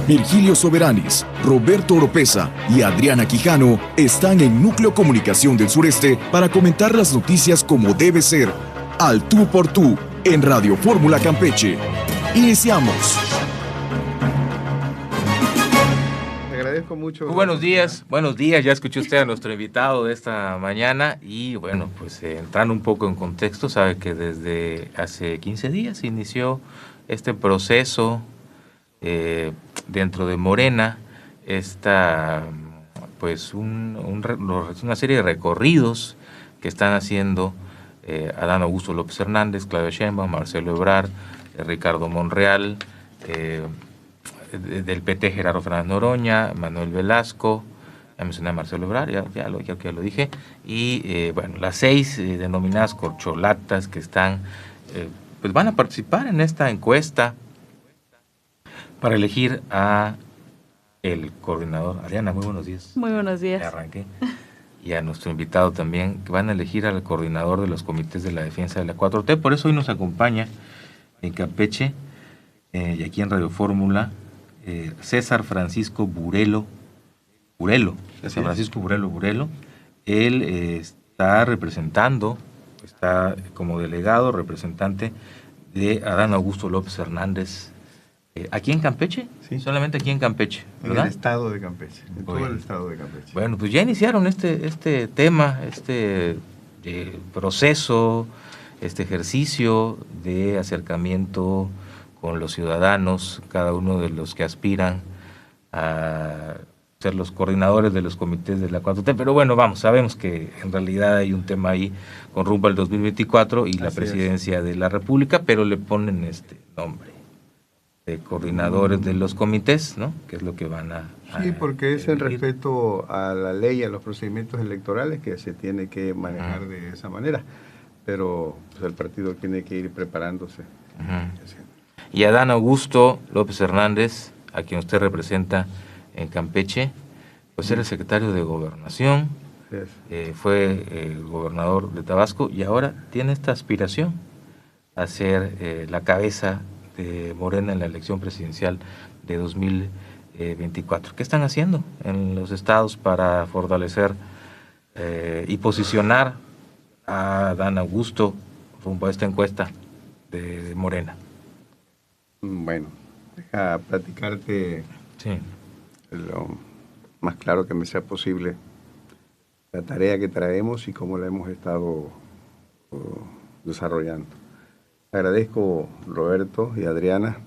Virgilio Soberanis, Roberto Oropesa y Adriana Quijano están en Núcleo Comunicación del Sureste para comentar las noticias como debe ser, al tú por tú, en Radio Fórmula Campeche. Iniciamos. Le agradezco mucho. Muy buenos días, ya escuchó usted a nuestro invitado de esta mañana y bueno, pues entrando un poco en contexto, sabe que desde hace 15 días inició este proceso dentro de Morena, pues una serie de recorridos que están haciendo Adán Augusto López Hernández, Claudia Sheinbaum, Marcelo Ebrard, Ricardo Monreal, del PT Gerardo Fernández Noroña, Manuel Velasco, ya mencioné a Marcelo Ebrard, ya lo dije, y bueno, las 6 denominadas corcholatas que están, pues van a participar en esta encuesta para elegir a el coordinador. Adriana, muy buenos días. Muy buenos días. Ya arranqué. Y a nuestro invitado también, que van a elegir al coordinador de los comités de la defensa de la 4T. Por eso hoy nos acompaña en Campeche y aquí en Radio Fórmula César Francisco Burelo. César Francisco Burelo. Él está como delegado, representante de Adán Augusto López Hernández. ¿Aquí en Campeche? Sí. Solamente aquí en Campeche, ¿verdad? En el estado de Campeche, en todo el estado de Campeche. Bueno, pues ya iniciaron este tema, proceso, este ejercicio de acercamiento con los ciudadanos, cada uno de los que aspiran a ser los coordinadores de los comités de la 4T. Pero bueno, sabemos que en realidad hay un tema ahí con rumbo al 2024 y la presidencia de la República, pero le ponen este nombre de coordinadores de los comités, ¿no? Que es lo que van a Sí, porque es el elegir. respeto a la ley, a los procedimientos electorales que se tiene que manejar de esa manera. Pero pues, el partido tiene que ir preparándose. Y Adán Augusto López Hernández, a quien usted representa en Campeche, pues era el secretario de Gobernación, fue el gobernador de Tabasco y ahora tiene esta aspiración a ser la cabeza de Morena en la elección presidencial de 2024. ¿Qué están haciendo en los estados para fortalecer y posicionar a Adán Augusto rumbo a esta encuesta de Morena? Bueno, deja platicarte lo más claro que me sea posible la tarea que traemos y cómo la hemos estado desarrollando. Agradezco, Roberto y Adriana,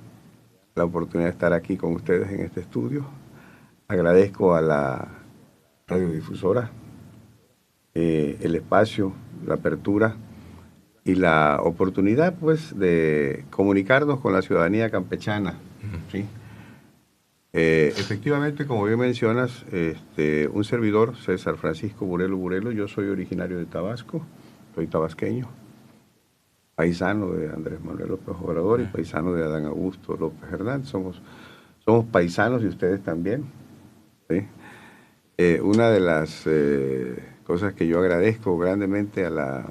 la oportunidad de estar aquí con ustedes en este estudio. Agradezco a la radiodifusora el espacio, la apertura y la oportunidad, pues, de comunicarnos con la ciudadanía campechana. ¿Sí? Efectivamente, como bien mencionas, un servidor, César Francisco Burelo, yo soy originario de Tabasco, soy tabasqueño, paisano de Andrés Manuel López Obrador y paisano de Adán Augusto López Hernández. Somos paisanos y ustedes también. ¿Sí? Una de las cosas que yo agradezco grandemente a la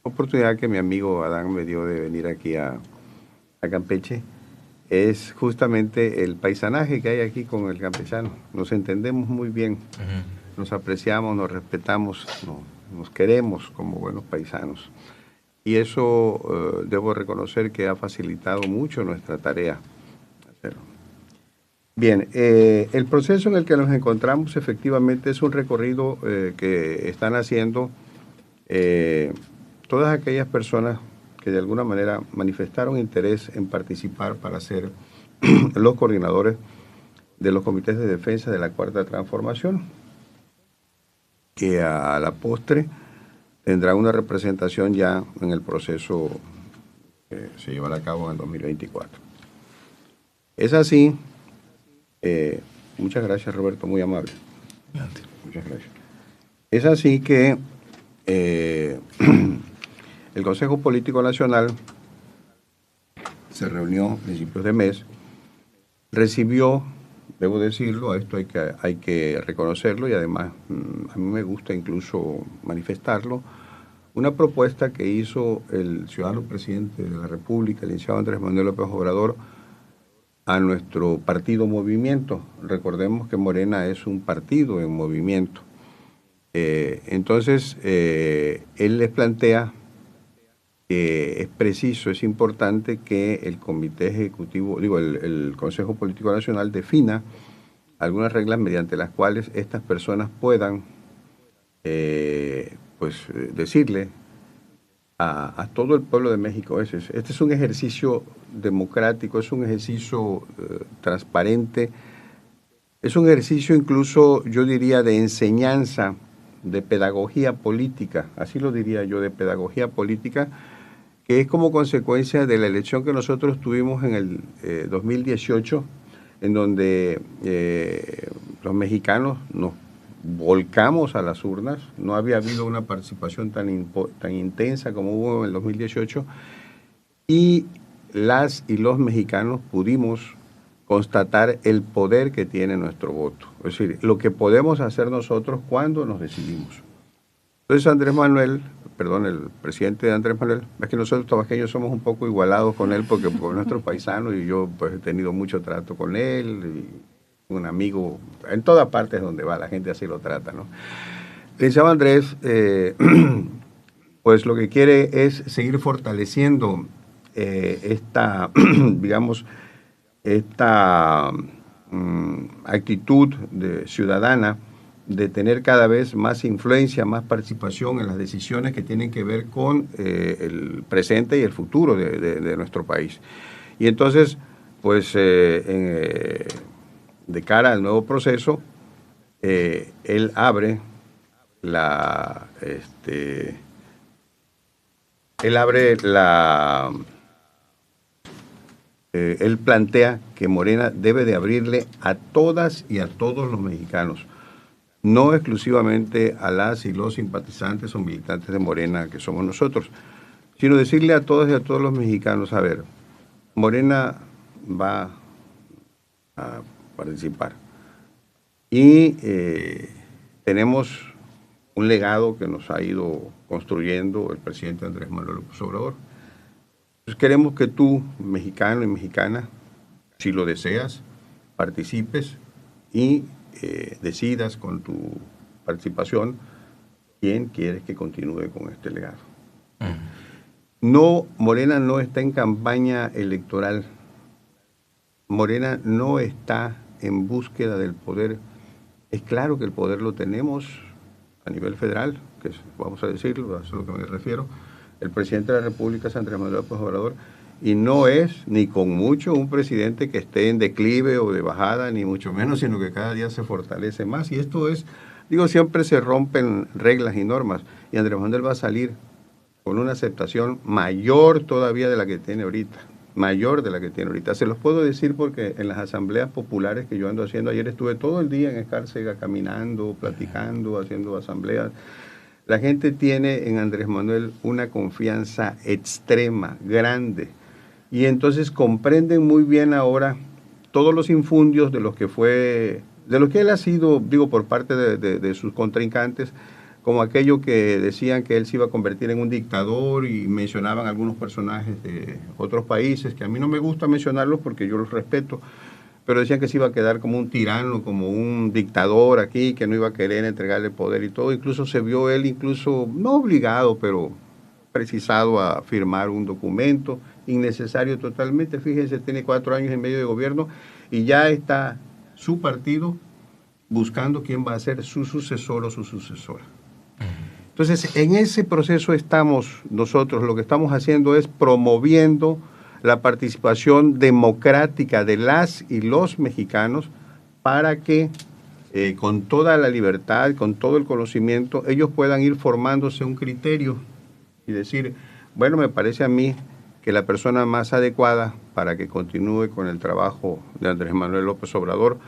oportunidad que mi amigo Adán me dio de venir aquí a Campeche es justamente el paisanaje que hay aquí con el campechano. Nos entendemos muy bien, nos apreciamos, nos respetamos, nos queremos como buenos paisanos. Y eso debo reconocer que ha facilitado mucho nuestra tarea. Bien, el proceso en el que nos encontramos efectivamente es un recorrido que están haciendo todas aquellas personas que de alguna manera manifestaron interés en participar para ser los coordinadores de los comités de defensa de la Cuarta Transformación, que a la postre tendrá una representación ya en el proceso que se llevará a cabo en el 2024. Es así, muchas gracias, Roberto, muy amable. Muchas gracias. Es así que el Consejo Político Nacional se reunió a principios de mes, recibió, debo decirlo, esto hay que reconocerlo y además a mí me gusta incluso manifestarlo, una propuesta que hizo el ciudadano presidente de la República, el licenciado Andrés Manuel López Obrador, a nuestro partido movimiento. Recordemos que Morena es un partido en movimiento. Entonces, él les plantea que es preciso, es importante que el Comité Ejecutivo, el Consejo Político Nacional defina algunas reglas mediante las cuales estas personas puedan decirle a todo el pueblo de México, este es un ejercicio democrático, es un ejercicio transparente, es un ejercicio incluso, yo diría, de enseñanza, de pedagogía política, así lo diría yo, de pedagogía política, que es como consecuencia de la elección que nosotros tuvimos en el 2018, en donde los mexicanos nos volcamos a las urnas. No había habido una participación tan intensa como hubo en el 2018, y las y los mexicanos pudimos constatar el poder que tiene nuestro voto, es decir, lo que podemos hacer nosotros cuando nos decidimos. Entonces el presidente Andrés Manuel, es que nosotros tabasqueños somos un poco igualados con él porque por nuestros paisanos, y yo pues he tenido mucho trato con él, y un amigo, en todas partes donde va la gente así lo trata, ¿no? El licenciado Andrés, pues lo que quiere es seguir fortaleciendo esta actitud ciudadana de tener cada vez más influencia, más participación en las decisiones que tienen que ver con el presente y el futuro de nuestro país. Y entonces, pues, de cara al nuevo proceso, él abre él plantea que Morena debe de abrirle a todas y a todos los mexicanos, no exclusivamente a las y los simpatizantes o militantes de Morena que somos nosotros, sino decirle a todas y a todos los mexicanos, a ver, Morena va a participar y tenemos un legado que nos ha ido construyendo el presidente Andrés Manuel López Obrador. Entonces queremos que tú, mexicano y mexicana, si lo deseas, participes y decidas con tu participación quién quieres que continúe con este legado. No, Morena no está en campaña electoral. Morena no está en búsqueda del poder. Es claro que el poder lo tenemos a nivel federal, que es, vamos a decirlo, a eso es a lo que me refiero. El presidente de la República es Andrés Manuel López Obrador, y no es ni con mucho un presidente que esté en declive o de bajada, ni mucho menos, sino que cada día se fortalece más. Y esto es, siempre se rompen reglas y normas, y Andrés Manuel va a salir con una aceptación mayor todavía de la que tiene ahorita, mayor de la que tiene ahorita. Se los puedo decir porque en las asambleas populares que yo ando haciendo, ayer estuve todo el día en Escárcega caminando, platicando, haciendo asambleas. La gente tiene en Andrés Manuel una confianza extrema, grande, y entonces comprenden muy bien ahora todos los infundios de los que él ha sido, por parte de sus contrincantes, como aquello que decían que él se iba a convertir en un dictador, y mencionaban algunos personajes de otros países, que a mí no me gusta mencionarlos porque yo los respeto, pero decían que se iba a quedar como un tirano, como un dictador aquí, que no iba a querer entregarle el poder y todo. Incluso se vio él, no obligado, pero precisado a firmar un documento innecesario totalmente. Fíjense, tiene 4 años y medio de gobierno y ya está su partido buscando quién va a ser su sucesor o su sucesora. Entonces, en ese proceso estamos nosotros. Lo que estamos haciendo es promoviendo la participación democrática de las y los mexicanos para que con toda la libertad, con todo el conocimiento, ellos puedan ir formándose un criterio y decir, bueno, me parece a mí que la persona más adecuada para que continúe con el trabajo de Andrés Manuel López Obrador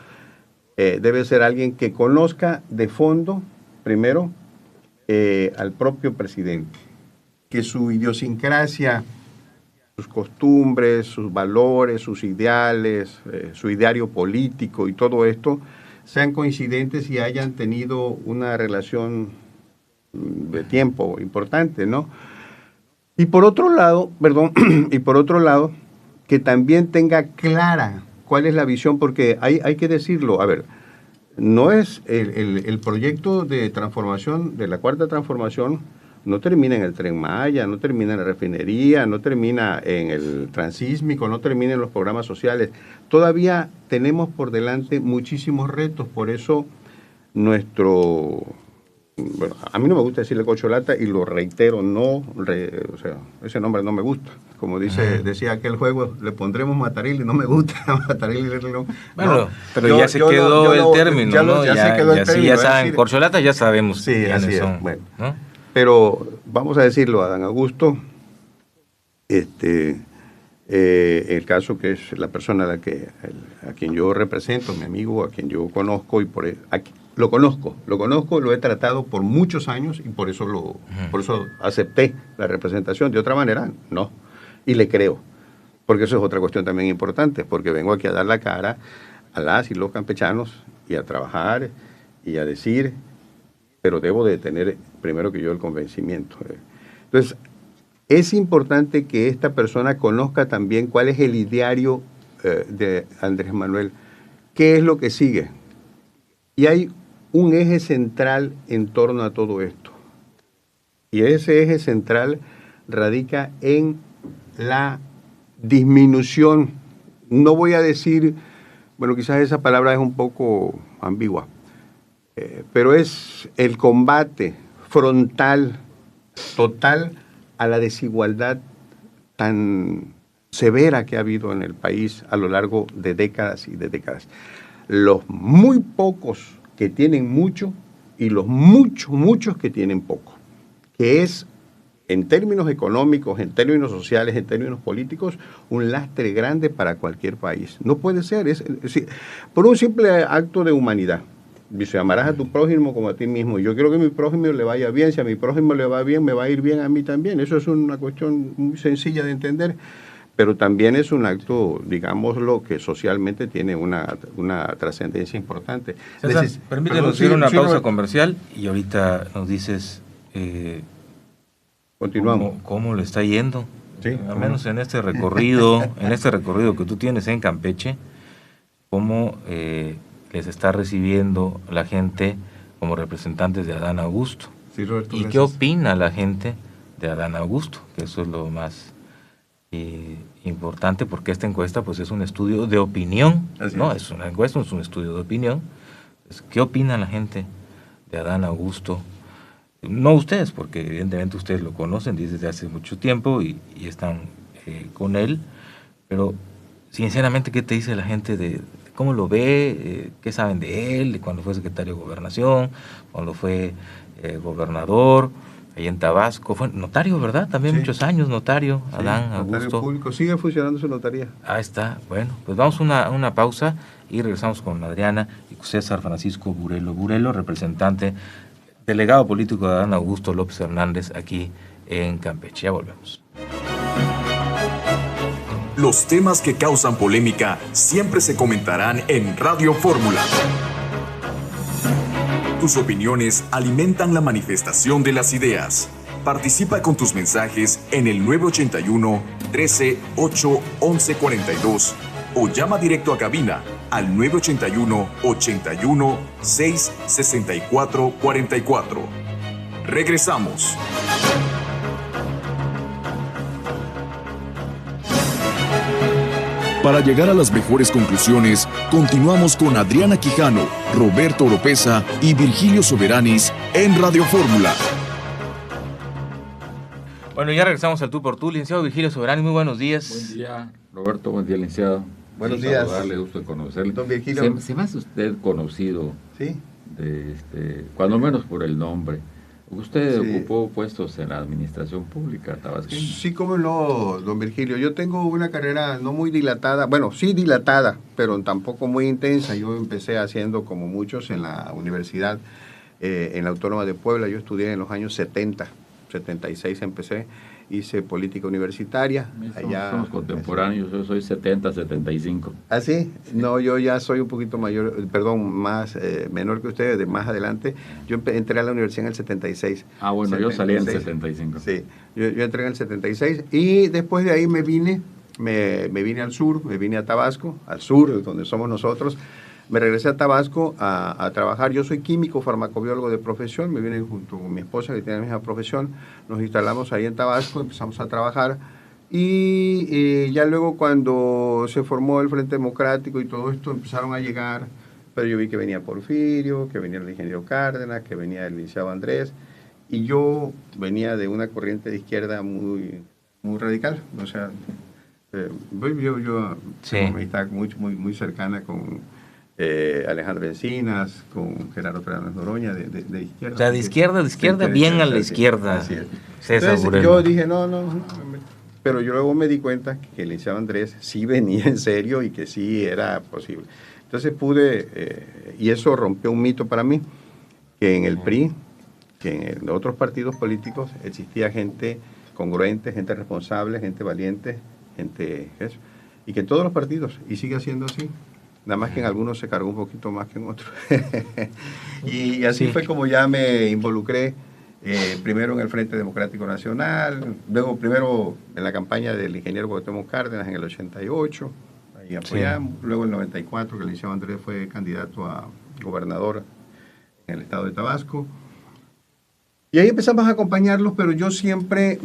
debe ser alguien que conozca de fondo, primero, al propio presidente, que su idiosincrasia, sus costumbres, sus valores, sus ideales, su ideario político y todo esto sean coincidentes y hayan tenido una relación de tiempo importante, ¿no? Y por otro lado, que también tenga clara cuál es la visión, porque hay que decirlo, a ver, no es el proyecto de transformación, de la cuarta transformación, no termina en el Tren Maya, no termina en la refinería, no termina en el transísmico, no termina en los programas sociales. Todavía tenemos por delante muchísimos retos, por eso bueno, a mí no me gusta decirle corcholata y lo reitero, o sea, ese nombre no me gusta. Como decía aquel juego, le pondremos Mataril y no me gusta Mataril. Bueno, no, pero ya se quedó el término, ¿no? Ya se quedó el término. Ya saben, corcholata ya sabemos. Sí, así es. Bueno, ¿no? Pero vamos a decirlo, Adán Augusto, el caso que es la persona a quien yo represento, mi amigo, a quien yo conozco y lo conozco, lo he tratado por muchos años y por eso acepté la representación. De otra manera, no. Y le creo, porque eso es otra cuestión también importante, porque vengo aquí a dar la cara a las y los campechanos y a trabajar y a decir, pero debo de tener primero que yo el convencimiento. Entonces, es importante que esta persona conozca también cuál es el ideario de Andrés Manuel, qué es lo que sigue. Y hay un eje central en torno a todo esto. Y ese eje central radica en la disminución. No voy a decir, bueno, quizás esa palabra es un poco ambigua, pero es el combate frontal, total, a la desigualdad tan severa que ha habido en el país a lo largo de décadas y de décadas. Los muy pocos que tienen mucho y los muchos que tienen poco, que es, en términos económicos, en términos sociales, en términos políticos, un lastre grande para cualquier país. No puede ser, por un simple acto de humanidad. Dice, amarás a tu prójimo como a ti mismo. Yo quiero que a mi prójimo le vaya bien. Si a mi prójimo le va bien, me va a ir bien a mí también. Eso es una cuestión muy sencilla de entender, pero también es un acto, digámoslo, que socialmente tiene una trascendencia importante. César, permítanos hacer una pausa comercial y ahorita nos dices continuamos. ¿Cómo le está yendo? Sí, al menos en este recorrido que tú tienes en Campeche, ¿cómo les está recibiendo la gente como representantes de Adán Augusto? Sí, Roberto, ¿Y qué opina la gente de Adán Augusto? Que eso es lo más importante, porque esta encuesta pues es un estudio de opinión, ¿no? Es una encuesta, es un estudio de opinión. ¿Qué opina la gente de Adán Augusto? No ustedes, porque evidentemente ustedes lo conocen desde hace mucho tiempo y están con él, pero sinceramente, ¿qué te dice la gente de cómo lo ve? ¿Qué saben de él? De cuando fue secretario de Gobernación, cuando fue gobernador, ahí en Tabasco, fue notario, ¿verdad? También sí. Muchos años notario, sí, Adán Augusto. Notario público, sigue funcionando su notaría. Ahí está, bueno, pues vamos a una pausa y regresamos con Adriana y César Francisco Burelo, representante, delegado político de Adán Augusto López Hernández aquí en Campeche. Ya volvemos. Los temas que causan polémica siempre se comentarán en Radio Fórmula. Tus opiniones alimentan la manifestación de las ideas. Participa con tus mensajes en el 981 13 8 11 42 o llama directo a cabina al 981 81 6 64 44. Regresamos. Para llegar a las mejores conclusiones, continuamos con Adriana Quijano, Roberto Oropesa y Virgilio Soberanis en Radio Fórmula. Bueno, ya regresamos al Tú por Tú. Licenciado Virgilio Soberanis, muy buenos días. Buen día, Roberto, buen día, licenciado. Buenos días. Saludarle, gusto de conocerle. Don Virgilio. Se me hace usted conocido, ¿sí? Cuando menos por el nombre. Usted ocupó puestos en la administración pública tabasqueña. Sí, cómo no, don Virgilio. Yo tengo una carrera no muy dilatada, bueno, sí dilatada, pero tampoco muy intensa. Yo empecé haciendo, como muchos, en la universidad, en la Autónoma de Puebla. Yo estudié en los años 70, 76 empecé. Hice política universitaria. Somos contemporáneos, yo soy 70, 75. ¿Ah, sí? No, yo ya soy un poquito mayor, menor que ustedes, de más adelante. Yo entré a la universidad en el 76. Ah, bueno, 76. Yo salí en el 75. Sí, yo entré en el 76 y después de ahí me vine me vine al sur, me vine a Tabasco, al sur, donde somos nosotros. Me regresé a Tabasco a trabajar. Yo soy químico farmacobiólogo de profesión, me vine junto con mi esposa que tiene la misma profesión, nos instalamos ahí en Tabasco, empezamos a trabajar y ya luego cuando se formó el Frente Democrático y todo esto empezaron a llegar, pero yo vi que venía Porfirio, que venía el ingeniero Cárdenas, que venía el licenciado Andrés, y yo venía de una corriente de izquierda muy radical, o sea, yo Sí. tengo una amistad muy cercana con Alejandro Encinas, con Gerardo Fernández Noroña, de izquierda. O sea, de izquierda, bien a la izquierda. Así es. César Entonces, Burelo. yo dije, no, pero yo luego me di cuenta que el licenciado Andrés sí venía en serio y que sí era posible. Entonces y eso rompió un mito para mí, que en el PRI, que en otros partidos políticos existía gente congruente, gente responsable, gente valiente, gente eso, y que en todos los partidos, y sigue siendo así. Nada más que en algunos se cargó un poquito más que en otros. y así fue como ya me involucré, primero en el Frente Democrático Nacional, luego primero en la campaña del ingeniero Cuauhtémoc Cárdenas en el 88, ahí apoyamos, luego en el 94 que el licenciado Andrés fue candidato a gobernador en el estado de Tabasco. Y ahí empezamos a acompañarlos, pero yo siempre,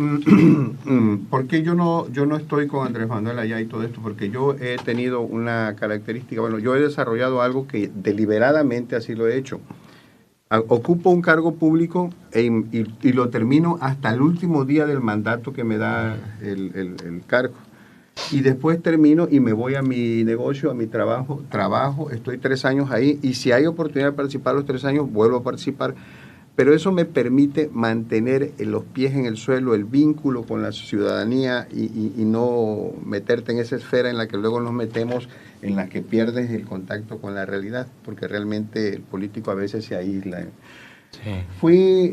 porque yo no estoy con Andrés Manuel allá y todo esto, porque yo he tenido una característica, bueno, yo he desarrollado algo que deliberadamente así lo he hecho. Ocupo un cargo público y lo termino hasta el último día del mandato que me da el cargo. Y después termino y me voy a mi negocio, a mi trabajo, estoy 3 años ahí, y si hay oportunidad de participar los 3 años, vuelvo a participar. Pero eso me permite mantener los pies en el suelo, el vínculo con la ciudadanía y no meterte en esa esfera en la que luego nos metemos, en la que pierdes el contacto con la realidad, porque realmente el político a veces se aísla. Sí. Fui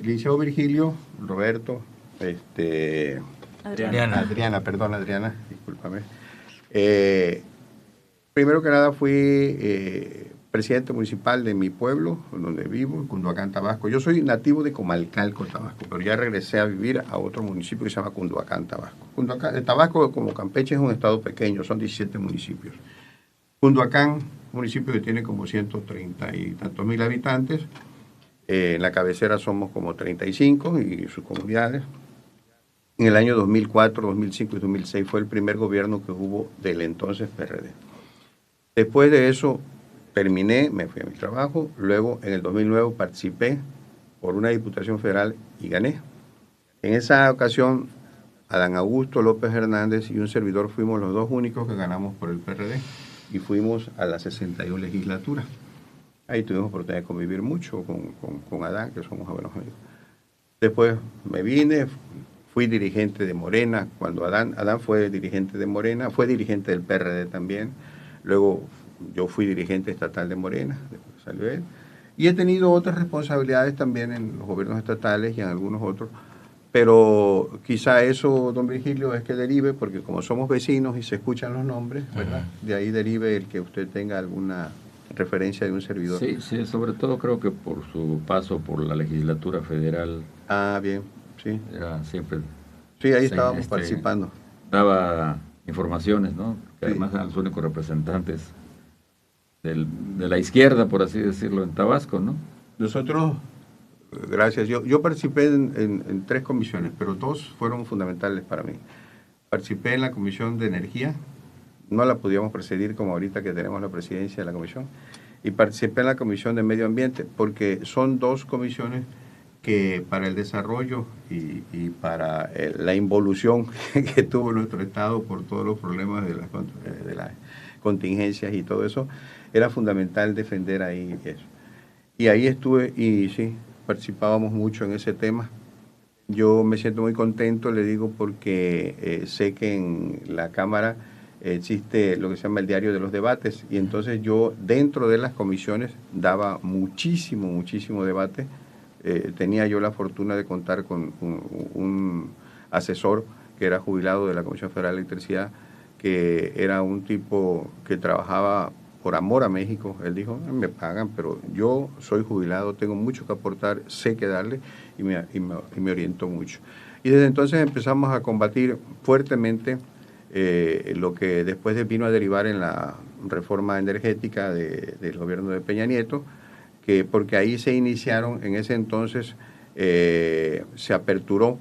licenciado Virgilio, Roberto, Adriana, discúlpame. Primero que nada fui presidente municipal de mi pueblo, donde vivo, en Cunduacán, Tabasco. Yo soy nativo de Comalcalco, Tabasco, pero ya regresé a vivir a otro municipio que se llama Cunduacán, Tabasco. Tabasco, como Campeche, es un estado pequeño, son 17 municipios. Cunduacán, municipio que tiene como 130 y tantos mil habitantes. En la cabecera somos como 35 y sus comunidades. En el año 2004, 2005 y 2006 fue el primer gobierno que hubo del entonces PRD. Después de eso terminé, me fui a mi trabajo, luego en el 2009 participé por una diputación federal y gané. En esa ocasión, Adán Augusto López Hernández y un servidor fuimos los 2 únicos que ganamos por el PRD y fuimos a la 61 legislatura. Ahí tuvimos oportunidad de convivir mucho con Adán, que somos buenos amigos. Después me vine, fui dirigente de Morena, cuando Adán fue dirigente de Morena, fue dirigente del PRD también, luego yo fui dirigente estatal de Morena, después salió él, y he tenido otras responsabilidades también en los gobiernos estatales y en algunos otros, pero quizá eso, don Virgilio, es que derive, porque como somos vecinos y se escuchan los nombres, ¿verdad? De ahí derive el que usted tenga alguna referencia de un servidor. Sí, sobre todo creo que por su paso por la legislatura federal. Ah, bien, sí. Era siempre... Sí, ahí estábamos participando. Daba informaciones, ¿no? Que además eran los únicos representantes de la izquierda, por así decirlo, en Tabasco, ¿no? Nosotros, gracias, yo participé en 3 comisiones, pero 2 fueron fundamentales para mí. Participé en la Comisión de Energía, no la podíamos presidir como ahorita que tenemos la presidencia de la comisión, y participé en la Comisión de Medio Ambiente, porque son 2 comisiones que para el desarrollo y para la involución que tuvo nuestro Estado por todos los problemas de las contingencias y todo eso, era fundamental defender ahí eso. Y ahí estuve y sí, participábamos mucho en ese tema. Yo me siento muy contento, le digo, porque sé que en la Cámara existe lo que se llama el diario de los debates, y entonces yo dentro de las comisiones daba muchísimo debate. Tenía yo la fortuna de contar con un asesor que era jubilado de la Comisión Federal de Electricidad, que era un tipo que trabajaba por amor a México. Él dijo, me pagan, pero yo soy jubilado, tengo mucho que aportar, sé qué darle, y me orientó mucho. Y desde entonces empezamos a combatir fuertemente lo que después vino a derivar en la reforma energética del gobierno de Peña Nieto, porque ahí se iniciaron, en ese entonces se aperturó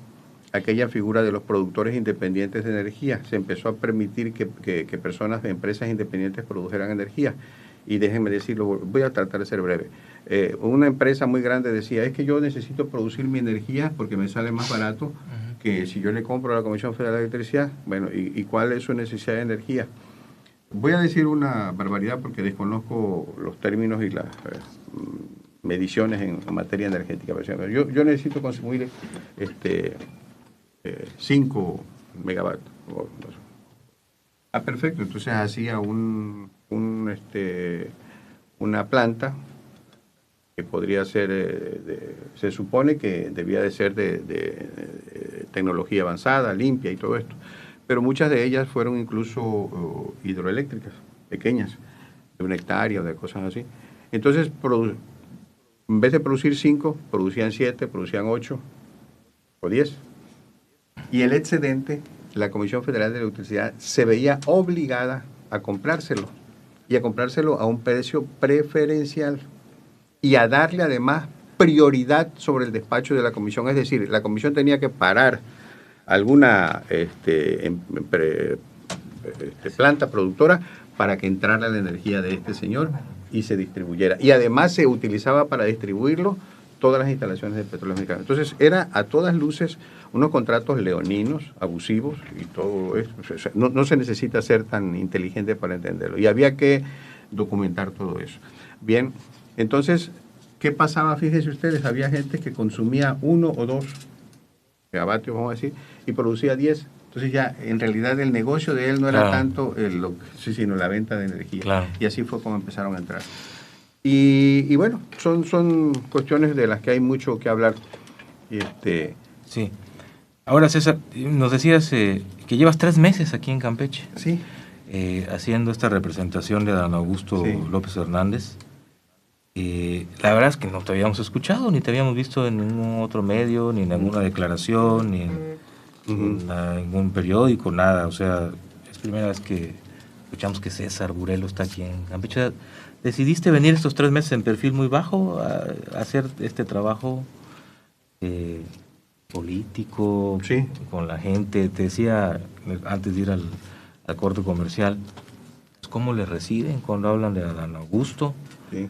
aquella figura de los productores independientes de energía. Se empezó a permitir que personas, empresas independientes produjeran energía. Y déjenme decirlo, voy a tratar de ser breve. Una empresa muy grande decía, es que yo necesito producir mi energía porque me sale más barato que si yo le compro a la Comisión Federal de Electricidad. Bueno, ¿y cuál es su necesidad de energía? Voy a decir una barbaridad porque desconozco los términos y las mediciones en materia energética. Yo necesito consumir 5 megavatios. Perfecto. Entonces hacía una planta que podría ser, se supone que debía de ser de tecnología avanzada, limpia y todo esto. Pero muchas de ellas fueron incluso hidroeléctricas, pequeñas, de 1 hectárea o de cosas así. Entonces, en vez de producir 5, producían 7, producían 8 o 10. Y el excedente, la Comisión Federal de Electricidad se veía obligada a comprárselo, y a comprárselo a un precio preferencial, y a darle además prioridad sobre el despacho de la comisión. Es decir, la comisión tenía que parar alguna planta productora para que entrara la energía de este señor y se distribuyera. Y además se utilizaba para distribuirlo todas las instalaciones de Petróleos Mexicanos. Entonces era a todas luces unos contratos leoninos, abusivos y todo eso. O sea, no se necesita ser tan inteligente para entenderlo. Y había que documentar todo eso. Bien, entonces, ¿qué pasaba? Fíjense ustedes, había gente que consumía 1 o 2 megavatios, vamos a decir, y producía 10. Entonces ya, en realidad, el negocio de él no era tanto sino la venta de energía. Claro. Y así fue como empezaron a entrar. Y bueno, son cuestiones de las que hay mucho que hablar. Sí. Ahora, César, nos decías que llevas 3 meses aquí en Campeche. Sí. Haciendo esta representación de don Augusto López Hernández. La verdad es que no te habíamos escuchado, ni te habíamos visto en ningún otro medio, ni en ninguna declaración, ni en ningún periódico, nada. O sea, es primera vez que escuchamos que César Burelo está aquí en Campeche. ¿Decidiste venir estos 3 meses en perfil muy bajo a hacer este trabajo político con la gente? Te decía, antes de ir al corte comercial, ¿cómo le reciben cuando hablan de don Augusto? Sí.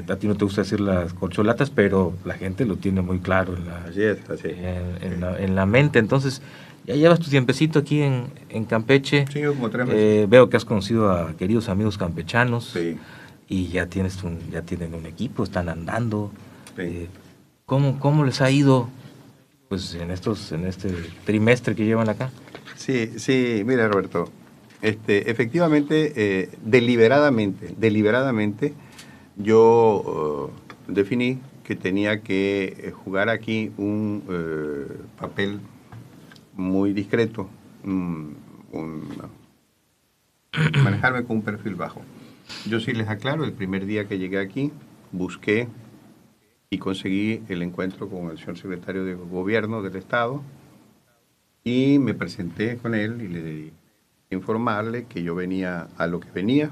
A ti no te gusta decir las corcholatas, pero la gente lo tiene muy claro en la mente. Entonces, ya llevas tu tiempecito aquí en Campeche. Sí, como 3 meses. Veo que has conocido a queridos amigos campechanos. Sí. Y ya tienen un equipo, están andando. Sí. ¿Cómo les ha ido pues en este trimestre que llevan acá? Sí, mira, Roberto, efectivamente, deliberadamente, yo definí que tenía que jugar aquí un papel muy discreto, manejarme con un perfil bajo. Yo sí les aclaro, el primer día que llegué aquí, busqué y conseguí el encuentro con el señor secretario de Gobierno del Estado y me presenté con él y le di informarle que yo venía a lo que venía,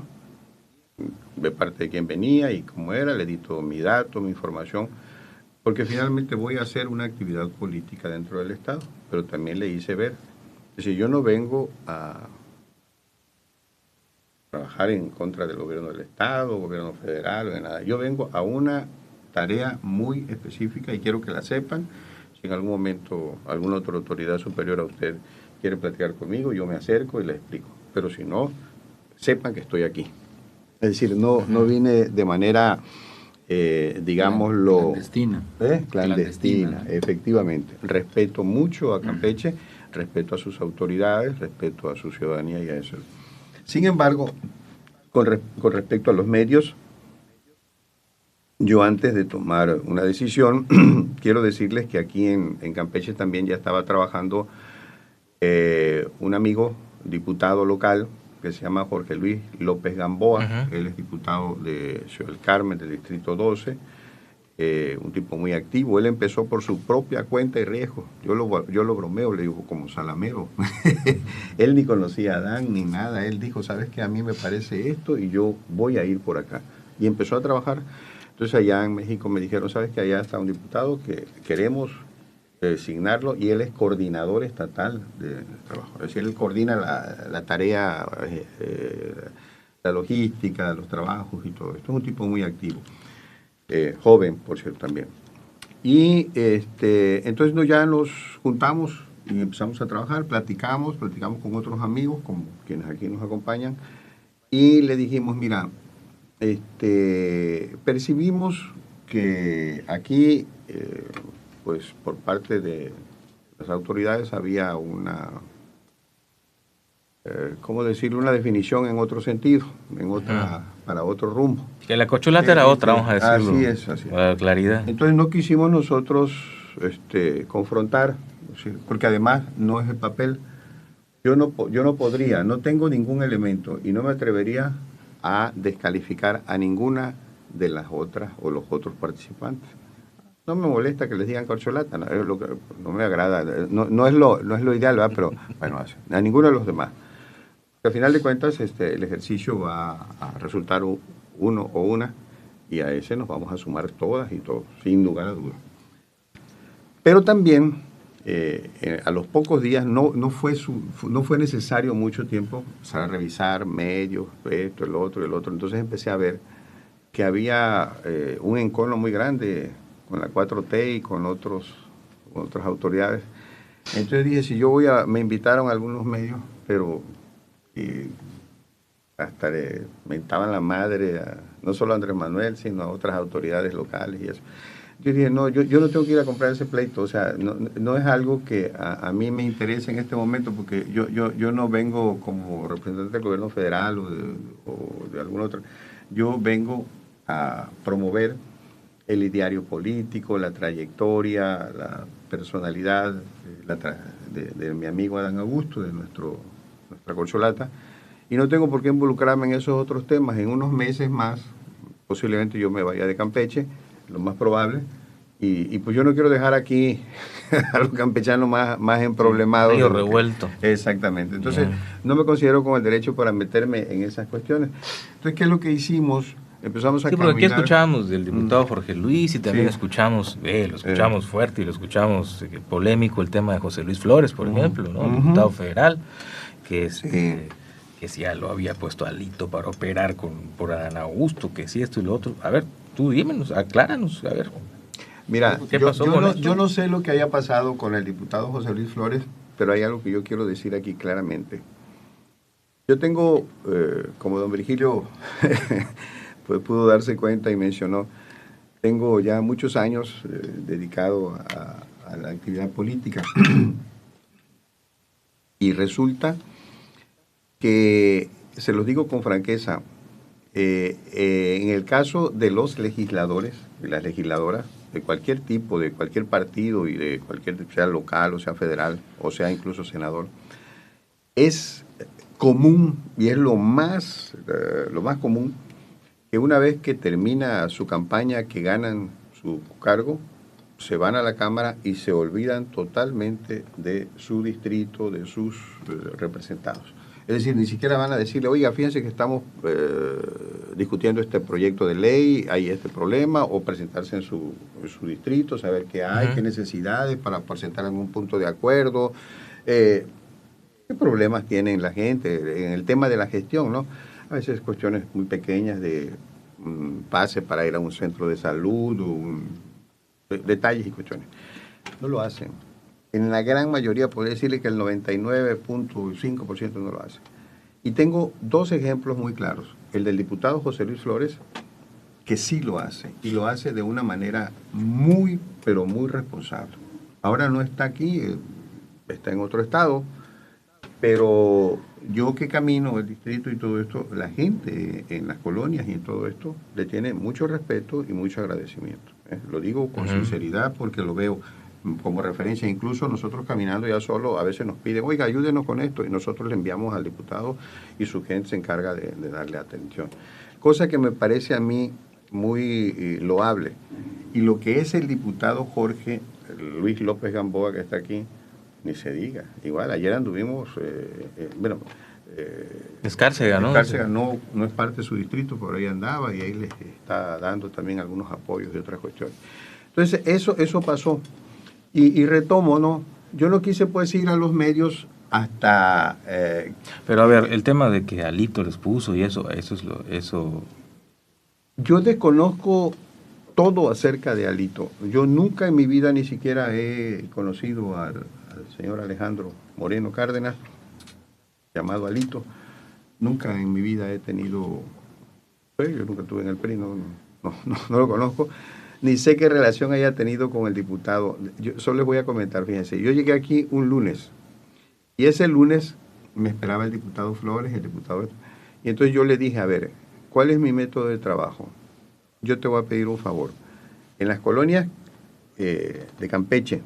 de parte de quién venía y cómo era, le di todo mi dato, mi información, porque finalmente voy a hacer una actividad política dentro del Estado, pero también le hice ver, es decir, yo no vengo a trabajar en contra del gobierno del Estado, gobierno federal o de nada. Yo vengo a una tarea muy específica y quiero que la sepan. Si en algún momento alguna otra autoridad superior a usted quiere platicar conmigo, yo me acerco y le explico. Pero si no, sepan que estoy aquí. Es decir, no vine de manera, digámoslo... Clandestina, efectivamente. Respeto mucho a Campeche, respeto a sus autoridades, respeto a su ciudadanía y a eso. Sin embargo, con respecto a los medios, yo antes de tomar una decisión, quiero decirles que aquí en Campeche también ya estaba trabajando un amigo, diputado local, que se llama Jorge Luis López Gamboa. Él es diputado de Ciudad del Carmen, del Distrito 12. un tipo muy activo. Él empezó por su propia cuenta y riesgo. Yo lo bromeo, le digo, como salamero. Él ni conocía a Adán ni nada. Él dijo, ¿sabes qué? A mí me parece esto y yo voy a ir por acá. Y empezó a trabajar. Entonces allá en México me dijeron, ¿sabes qué? Allá está un diputado que queremos designarlo, y él es coordinador estatal de trabajo. Es decir, él coordina la tarea, la logística, los trabajos y todo. Esto es un tipo muy activo. Joven, por cierto, también. Y entonces ya nos juntamos y empezamos a trabajar, platicamos con otros amigos, como quienes aquí nos acompañan, y le dijimos, mira, percibimos que aquí, pues por parte de las autoridades había una, ¿cómo decirlo?, una definición en otro sentido, para otro rumbo. Que la corcholata era otra, vamos a decirlo. Así es. Para claridad. Entonces no quisimos nosotros confrontar, porque además no es el papel. Yo no podría, no tengo ningún elemento y no me atrevería a descalificar a ninguna de las otras o los otros participantes. No me molesta que les digan corcholata, no me agrada, no es lo ideal, ¿verdad? Pero bueno, a ninguno de los demás. Al final de cuentas, el ejercicio va a resultar uno o una, y a ese nos vamos a sumar todas y todos, sin lugar a dudas. Pero también, a los pocos días, no fue necesario mucho tiempo empezar a revisar medios, esto, el otro. Entonces empecé a ver que había un encono muy grande con la 4T y con otras autoridades. Entonces dije, si yo me invitaron a algunos medios, pero hasta le mentaban la madre, no solo a Andrés Manuel, sino a otras autoridades locales y eso. Yo dije, no, yo no tengo que ir a comprar ese pleito, o sea, no es algo que a mí me interese en este momento, porque yo no vengo como representante del gobierno federal o de alguna otra. Yo vengo a promover el ideario político, la trayectoria, la personalidad de mi amigo Adán Augusto, de nuestra corcholata, y no tengo por qué involucrarme en esos otros temas. En unos meses más, posiblemente yo me vaya de Campeche, lo más probable, y pues yo no quiero dejar aquí a los campechanos más emproblemados. Medio revuelto. Exactamente. Entonces, no me considero con el derecho para meterme en esas cuestiones. Entonces, ¿qué es lo que hicimos? Empezamos a caminar. Porque aquí escuchamos del diputado Jorge Luis, y también escuchamos, lo escuchamos fuerte y lo escuchamos polémico, el tema de José Luis Flores, por ejemplo, ¿no? Diputado federal, que sí ya lo había puesto alito para operar por Adán Augusto, que sí esto y lo otro. A ver, tú dímenos, acláranos, a ver. Mira, yo no sé lo que haya pasado con el diputado José Luis Flores, pero hay algo que yo quiero decir aquí claramente. Yo tengo, como don Virgilio pues pudo darse cuenta y mencionó, tengo ya muchos años dedicado a la actividad política. Y resulta que, se los digo con franqueza, en el caso de los legisladores y las legisladoras, de cualquier tipo, de cualquier partido y de cualquier, sea local o sea federal o sea incluso senador, es común, y es lo más común, que una vez que termina su campaña, que ganan su cargo, se van a la Cámara y se olvidan totalmente de su distrito, de sus representados. Es decir, ni siquiera van a decirle, oiga, fíjense que estamos discutiendo este proyecto de ley, hay este problema, o presentarse en su distrito, saber qué hay, qué necesidades para presentar algún punto de acuerdo, qué problemas tienen la gente en el tema de la gestión, ¿no? A veces cuestiones muy pequeñas de pase para ir a un centro de salud, detalles y cuestiones. No lo hacen. En la gran mayoría, podría decirle que el 99.5% no lo hace. Y tengo dos ejemplos muy claros. El del diputado José Luis Flores, que sí lo hace, y lo hace de una manera muy, pero muy responsable. Ahora no está aquí, está en otro estado, pero yo que camino el distrito y todo esto, la gente en las colonias y en todo esto le tiene mucho respeto y mucho agradecimiento. Lo digo con sinceridad porque lo veo como referencia. Incluso nosotros caminando ya solo, a veces nos piden, oiga, ayúdenos con esto, y nosotros le enviamos al diputado y su gente se encarga de darle atención. Cosa que me parece a mí muy loable. Y lo que es el diputado Jorge Luis López Gamboa, que está aquí, ni se diga. Igual, ayer anduvimos, Escárcega, ¿no? Escárcega no es parte de su distrito, por ahí andaba y ahí les está dando también algunos apoyos de otras cuestiones. Entonces, eso pasó. Y retomo, ¿no? Yo no quise pues ir a los medios hasta... Pero a ver, el tema de que Alito les puso y eso es eso... Yo desconozco todo acerca de Alito. Yo nunca en mi vida ni siquiera he conocido al señor Alejandro Moreno Cárdenas, llamado Alito. Nunca en mi vida he tenido... Yo nunca estuve en el PRI, no lo conozco. Ni sé qué relación haya tenido con el diputado. Yo solo les voy a comentar, fíjense. Yo llegué aquí un lunes. Y ese lunes me esperaba el diputado Flores, el diputado... Y entonces yo le dije, a ver, ¿cuál es mi método de trabajo? Yo te voy a pedir un favor. En las colonias de Campeche,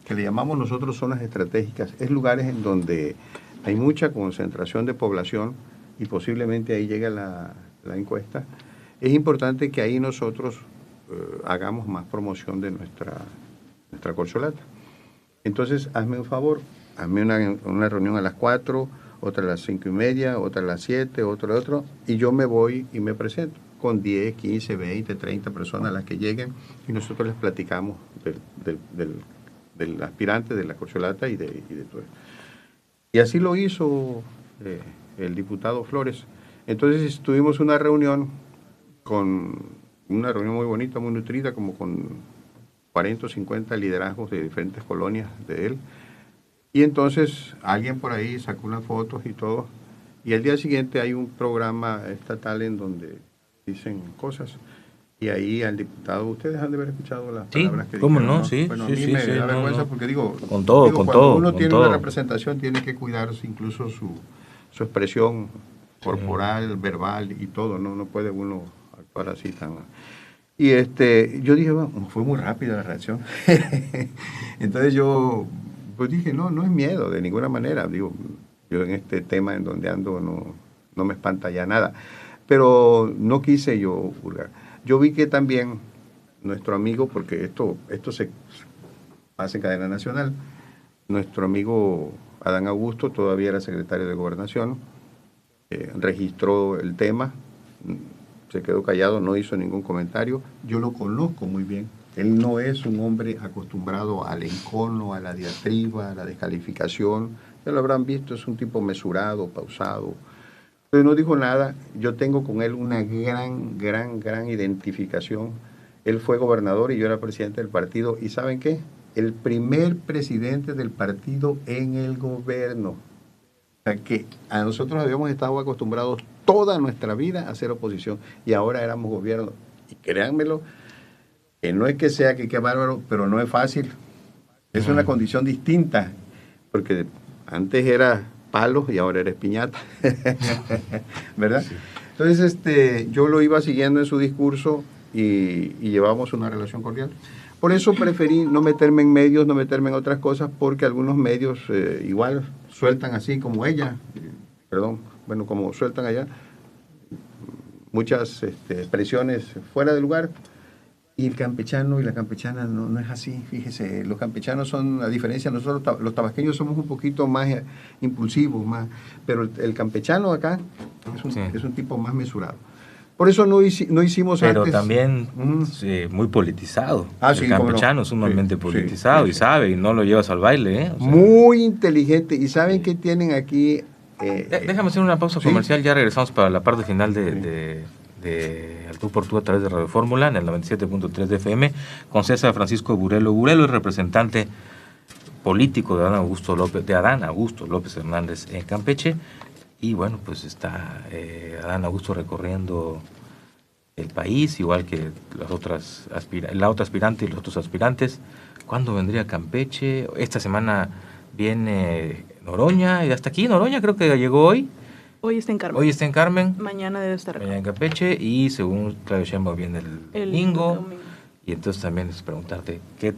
que le llamamos nosotros zonas estratégicas, es lugares en donde hay mucha concentración de población y posiblemente ahí llega la encuesta. Es importante que ahí nosotros hagamos más promoción de nuestra corcholata. Entonces, hazme un favor, hazme una reunión a las 4, otra a las 5:30, otra a las 7, otro, y yo me voy y me presento con 10, 15, 20, 30 personas las que lleguen y nosotros les platicamos del aspirante, de la corcholata y de todo eso. Y así lo hizo el diputado Flores. Entonces tuvimos una reunión muy bonita, muy nutrida, como con 40 o 50 liderazgos de diferentes colonias de él. Y entonces alguien por ahí sacó unas fotos y todo. Y al día siguiente hay un programa estatal en donde dicen cosas. Y ahí al diputado, ustedes han de haber escuchado las palabras que ¿cómo dijeron, no? Sí, bueno, sí, a mí sí, me sí, da vergüenza no. porque digo, Cuando uno tiene todo. una representación, tiene que cuidarse incluso su expresión corporal, verbal y todo, no puede uno actuar así tan... Y yo dije, bueno, fue muy rápida la reacción. Entonces yo pues dije, no es miedo de ninguna manera. Digo, yo en este tema en donde ando no me espanta ya nada. Pero no quise yo hurgar. Yo vi que también nuestro amigo, porque esto se hace en cadena nacional, nuestro amigo Adán Augusto todavía era secretario de Gobernación, registró el tema, se quedó callado, no hizo ningún comentario. Yo lo conozco muy bien. Él no es un hombre acostumbrado al encono, a la diatriba, a la descalificación. Ya lo habrán visto, es un tipo mesurado, pausado. Entonces no dijo nada. Yo tengo con él una gran identificación. Él fue gobernador y yo era presidente del partido. ¿Y saben qué? El primer presidente del partido en el gobierno. O sea que a nosotros habíamos estado acostumbrados toda nuestra vida a hacer oposición y ahora éramos gobierno. Y créanmelo, que no es que sea que bárbaro, pero no es fácil. Es una condición distinta, porque antes era palos y ahora eres piñata. ¿Verdad? Sí. Entonces, yo lo iba siguiendo en su discurso y llevamos una relación cordial. Por eso preferí no meterme en medios, no meterme en otras cosas, porque algunos medios igual sueltan así como como sueltan allá, muchas expresiones fuera de lugar. Y el campechano y la campechana no es así, fíjese, los campechanos son, a diferencia de nosotros, los tabasqueños somos un poquito más impulsivos, pero el campechano acá es un tipo más mesurado. Por eso no hicimos pero antes... Pero también muy politizado. El campechano es sumamente politizado y sabe, y no lo llevas al baile. O sea, muy inteligente. ¿Y saben qué tienen aquí? Déjame hacer una pausa comercial, ya regresamos para la parte final de Al Tú por Tú a través de Radio Fórmula en el 97.3 de FM con César Francisco Burelo. Burelo es representante político de Adán Augusto López Hernández en Campeche. Y bueno, pues está Adán Augusto recorriendo el país, igual que la otra aspirante y los otros aspirantes. ¿Cuándo vendría Campeche? Esta semana viene Noroña, y hasta aquí Noroña creo que llegó hoy. Hoy está en Carmen. Mañana debe estar acá. Mañana en Campeche, y según Claudio Sheinbaum viene el domingo. Y entonces también es preguntarte, ¿qué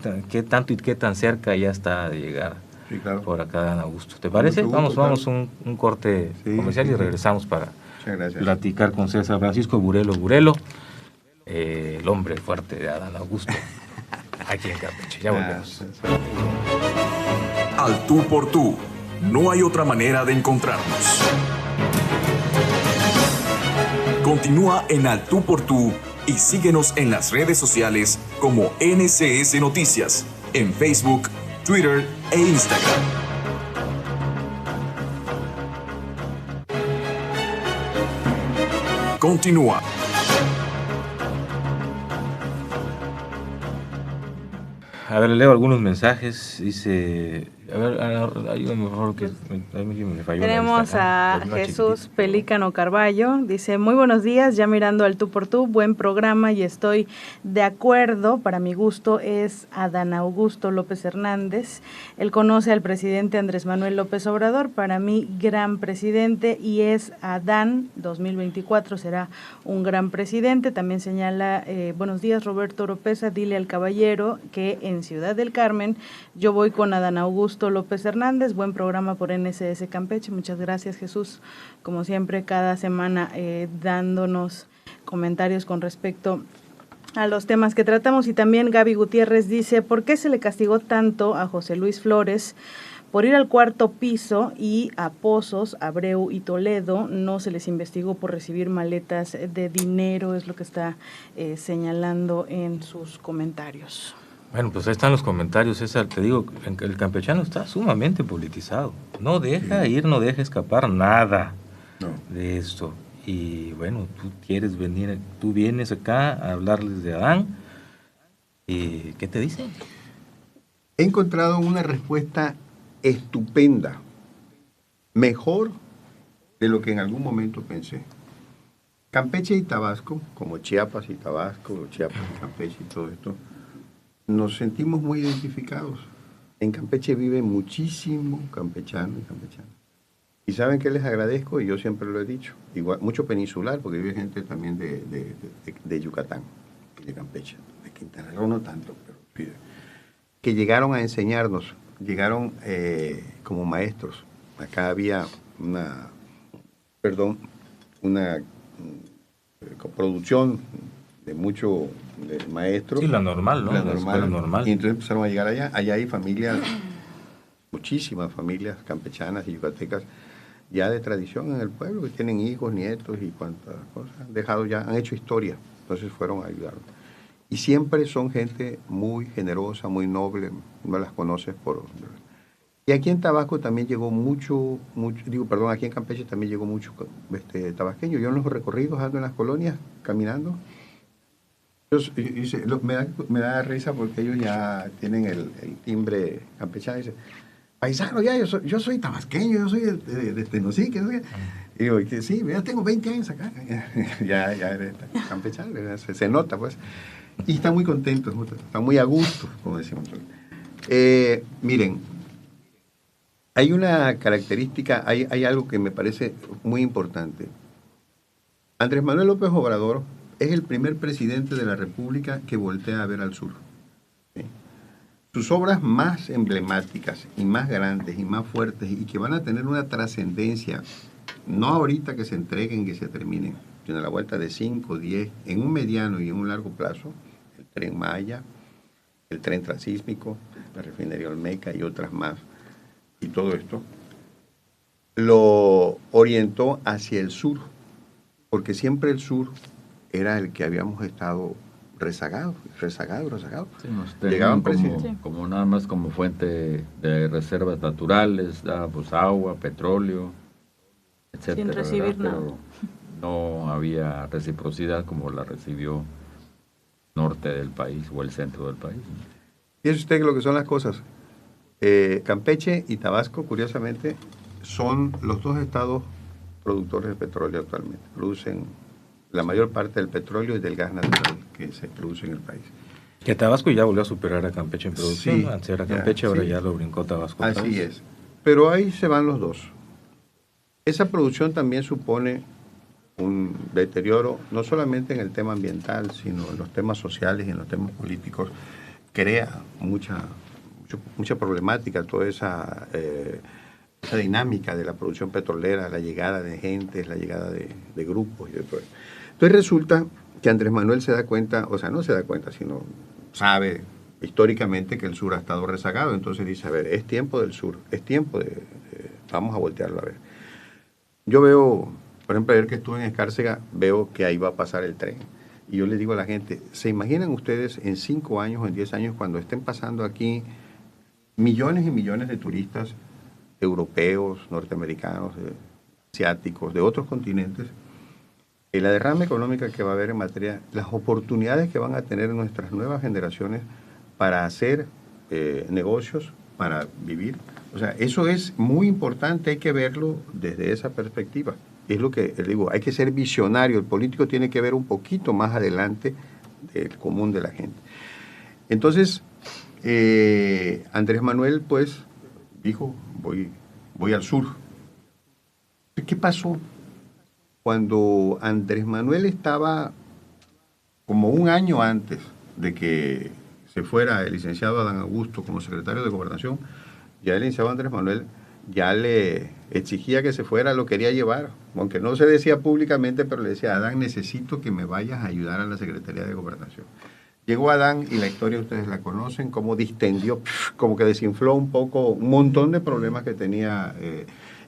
tanto y qué tan cerca ya está de llegar? Sí, claro. Por acá Adán Augusto. ¿Te parece? Vamos un corte comercial y regresamos para platicar con César Francisco Burelo. el hombre fuerte de Adán Augusto, aquí en Campeche. Ya volvemos. Al tú por tú, no hay otra manera de encontrarnos. Continúa en Al tú por tú y síguenos en las redes sociales como NCS Noticias, en Facebook, Twitter e Instagram. Continúa. A ver, leo algunos mensajes. Dice, a ver, ayúdame mejor que me falló. Tenemos a Jesús Pelícano Carballo. Dice, muy buenos días, ya mirando al tú por tú, buen programa y estoy de acuerdo. Para mi gusto es Adán Augusto López Hernández. Él conoce al presidente Andrés Manuel López Obrador. Para mí, gran presidente, y es Adán. 2024 será un gran presidente. También señala, buenos días Roberto Oropesa, dile al caballero que en Ciudad del Carmen yo voy con Adán Augusto López Hernández. Buen programa por NCS Campeche. Muchas gracias, Jesús, como siempre cada semana dándonos comentarios con respecto a los temas que tratamos. Y también Gaby Gutiérrez dice, ¿por qué se le castigó tanto a José Luis Flores por ir al cuarto piso y a Pozos, Abreu y Toledo no se les investigó por recibir maletas de dinero? Es lo que está señalando en sus comentarios. Bueno, pues ahí están los comentarios, César. Te digo, el campechano está sumamente politizado. No deja ir, no deja escapar nada de esto. Y bueno, tú vienes acá a hablarles de Adán. ¿Y qué te dicen? He encontrado una respuesta estupenda, mejor de lo que en algún momento pensé. Campeche y Tabasco, como Chiapas y Tabasco, Chiapas y Campeche y todo esto, nos sentimos muy identificados. En Campeche vive muchísimo campechano y campechana. Y saben que les agradezco, y yo siempre lo he dicho, igual, mucho peninsular, porque vive gente también de Yucatán, de Campeche, de Quintana Roo no tanto, pero que llegaron a enseñarnos, llegaron como maestros. Acá había una coproducción de muchos maestros. Sí, la normal, ¿no? La normal. Y entonces empezaron a llegar allá. Allá hay familias, muchísimas familias campechanas y yucatecas ya de tradición en el pueblo, que tienen hijos, nietos y cuantas cosas. Han hecho historia. Entonces fueron a ayudarnos. Y siempre son gente muy generosa, muy noble. No las conoces por... Y aquí en Tabasco también llegó aquí en Campeche también llegó mucho tabasqueño. Yo en los recorridos ando en las colonias caminando. Me da risa porque ellos ya tienen el timbre campechano. Dice, paisano, ya, yo soy tabasqueño, yo soy de Tenosique. ¿No? Y digo, sí, ya tengo 20 años acá. ya eres campechano, se nota, pues. Y están muy contentos, están muy a gusto, como decimos. Miren, hay una característica, hay algo que me parece muy importante. Andrés Manuel López Obrador es el primer presidente de la República que voltea a ver al sur. ¿Sí? Sus obras más emblemáticas y más grandes y más fuertes y que van a tener una trascendencia, no ahorita que se entreguen, que se terminen, sino a la vuelta de 5, 10, en un mediano y en un largo plazo, el Tren Maya, el Tren Transísmico, la refinería Olmeca y otras más, y todo esto, lo orientó hacia el sur, porque siempre el sur era el que habíamos estado rezagado. Sí, nos tenían como nada más como fuente de reservas naturales, pues agua, petróleo, etcétera. Sin recibir nada. Pero no había reciprocidad como la recibió norte del país o el centro del país. Fíjese usted lo que son las cosas. Campeche y Tabasco, curiosamente, son los dos estados productores de petróleo actualmente. Producen la mayor parte del petróleo y del gas natural que se produce en el país. Que Tabasco ya volvió a superar a Campeche en producción. Sí, ¿no? Antes era Campeche, ahora ya lo brincó Tabasco. Así es. Pero ahí se van los dos. Esa producción también supone un deterioro, no solamente en el tema ambiental, sino en los temas sociales y en los temas políticos. Crea mucha problemática, toda esa esa dinámica de la producción petrolera, la llegada de gentes, la llegada de grupos y de todo eso. Entonces resulta que Andrés Manuel se da cuenta, o sea, no se da cuenta, sino sabe históricamente que el sur ha estado rezagado. Entonces dice, a ver, es tiempo del sur, es tiempo vamos a voltearlo a ver. Yo veo, por ejemplo, ayer que estuve en Escárcega, veo que ahí va a pasar el tren. Y yo le digo a la gente, ¿se imaginan ustedes en 5 años o en 10 años cuando estén pasando aquí millones y millones de turistas europeos, norteamericanos, asiáticos, de otros continentes, la derrama económica que va a haber en materia, las oportunidades que van a tener nuestras nuevas generaciones para hacer negocios, para vivir? O sea, eso es muy importante, hay que verlo desde esa perspectiva. Es lo que les digo, hay que ser visionario, el político tiene que ver un poquito más adelante del común de la gente. Entonces, Andrés Manuel, pues, dijo, voy al sur. ¿Qué pasó? Cuando Andrés Manuel estaba como un año antes de que se fuera el licenciado Adán Augusto como secretario de Gobernación, ya el licenciado Andrés Manuel ya le exigía que se fuera, lo quería llevar, aunque no se decía públicamente, pero le decía, Adán, necesito que me vayas a ayudar a la Secretaría de Gobernación. Llegó Adán y la historia ustedes la conocen, cómo distendió, como que desinfló un poco, un montón de problemas que tenía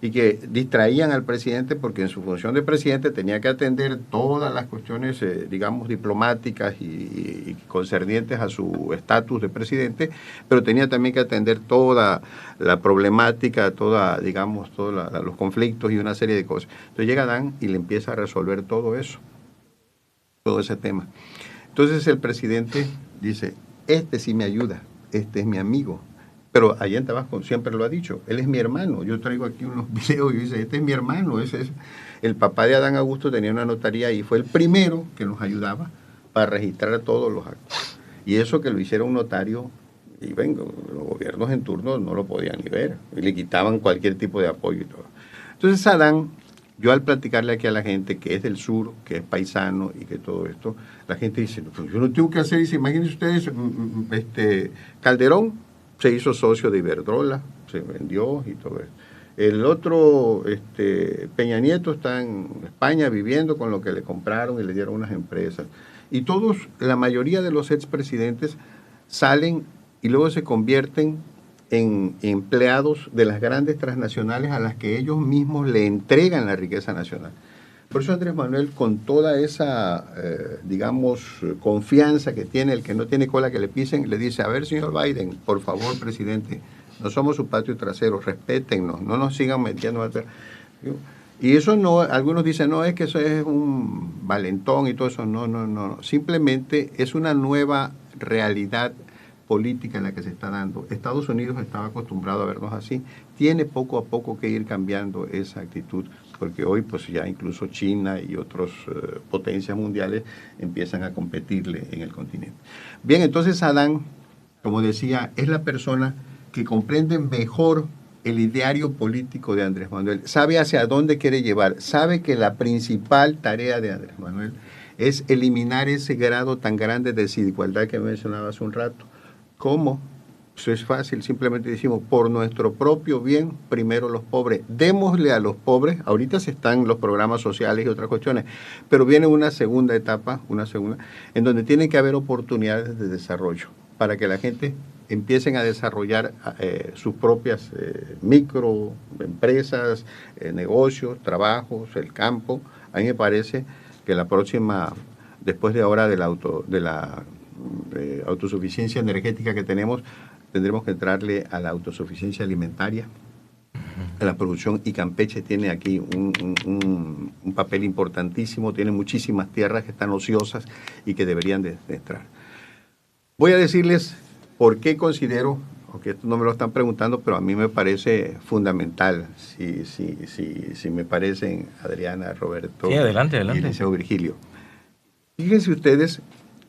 y que distraían al presidente porque en su función de presidente tenía que atender todas las cuestiones, digamos, diplomáticas y concernientes a su estatus de presidente, pero tenía también que atender toda la problemática, digamos, todos los conflictos y una serie de cosas. Entonces llega Adán y le empieza a resolver todo eso, todo ese tema. Entonces el presidente dice, este sí me ayuda, este es mi amigo. Pero allá en Tabasco siempre lo ha dicho, él es mi hermano. Yo traigo aquí unos videos y dice, este es mi hermano. El papá de Adán Augusto tenía una notaría y fue el primero que nos ayudaba para registrar todos los actos. Y eso que lo hiciera un notario, y venga, los gobiernos en turno no lo podían ni ver, y le quitaban cualquier tipo de apoyo y todo. Entonces Adán, yo al platicarle aquí a la gente que es del sur, que es paisano y que todo esto, la gente dice, pues yo no tengo que hacer, dice, imagínense ustedes, Calderón se hizo socio de Iberdrola, se vendió y todo eso. El otro, Peña Nieto, está en España viviendo con lo que le compraron y le dieron unas empresas. Y todos, la mayoría de los expresidentes salen y luego se convierten en empleados de las grandes transnacionales a las que ellos mismos le entregan la riqueza nacional. Por eso Andrés Manuel, con toda esa, digamos, confianza que tiene, el que no tiene cola que le pisen, le dice, a ver, señor Biden, por favor, presidente, no somos su patio trasero, respétennos, no nos sigan metiendo. Y eso no, algunos dicen, no, es que eso es un valentón y todo eso, no. Simplemente es una nueva realidad política en la que se está dando. Estados Unidos estaba acostumbrado a vernos así, tiene poco a poco que ir cambiando esa actitud, porque hoy pues ya incluso China y otras potencias mundiales empiezan a competirle en el continente. Bien, entonces Adán, como decía, es la persona que comprende mejor el ideario político de Andrés Manuel, sabe hacia dónde quiere llevar, sabe que la principal tarea de Andrés Manuel es eliminar ese grado tan grande de desigualdad que mencionaba hace un rato. ¿Cómo? Eso es fácil, simplemente decimos, por nuestro propio bien, primero los pobres. Démosle a los pobres, ahorita se están los programas sociales y otras cuestiones, pero viene una segunda etapa, en donde tiene que haber oportunidades de desarrollo, para que la gente empiecen a desarrollar sus propias microempresas, negocios, trabajos, el campo. A mí me parece que la próxima, después de ahora de la autosuficiencia energética que tenemos, tendremos que entrarle a la autosuficiencia alimentaria, a la producción, y Campeche tiene aquí un papel importantísimo, tiene muchísimas tierras que están ociosas y que deberían de entrar. Voy a decirles por qué considero, aunque esto no me lo están preguntando, pero a mí me parece fundamental, si me parecen, Adriana, Roberto, sí, adelante. Y el licenciado Virgilio. Fíjense ustedes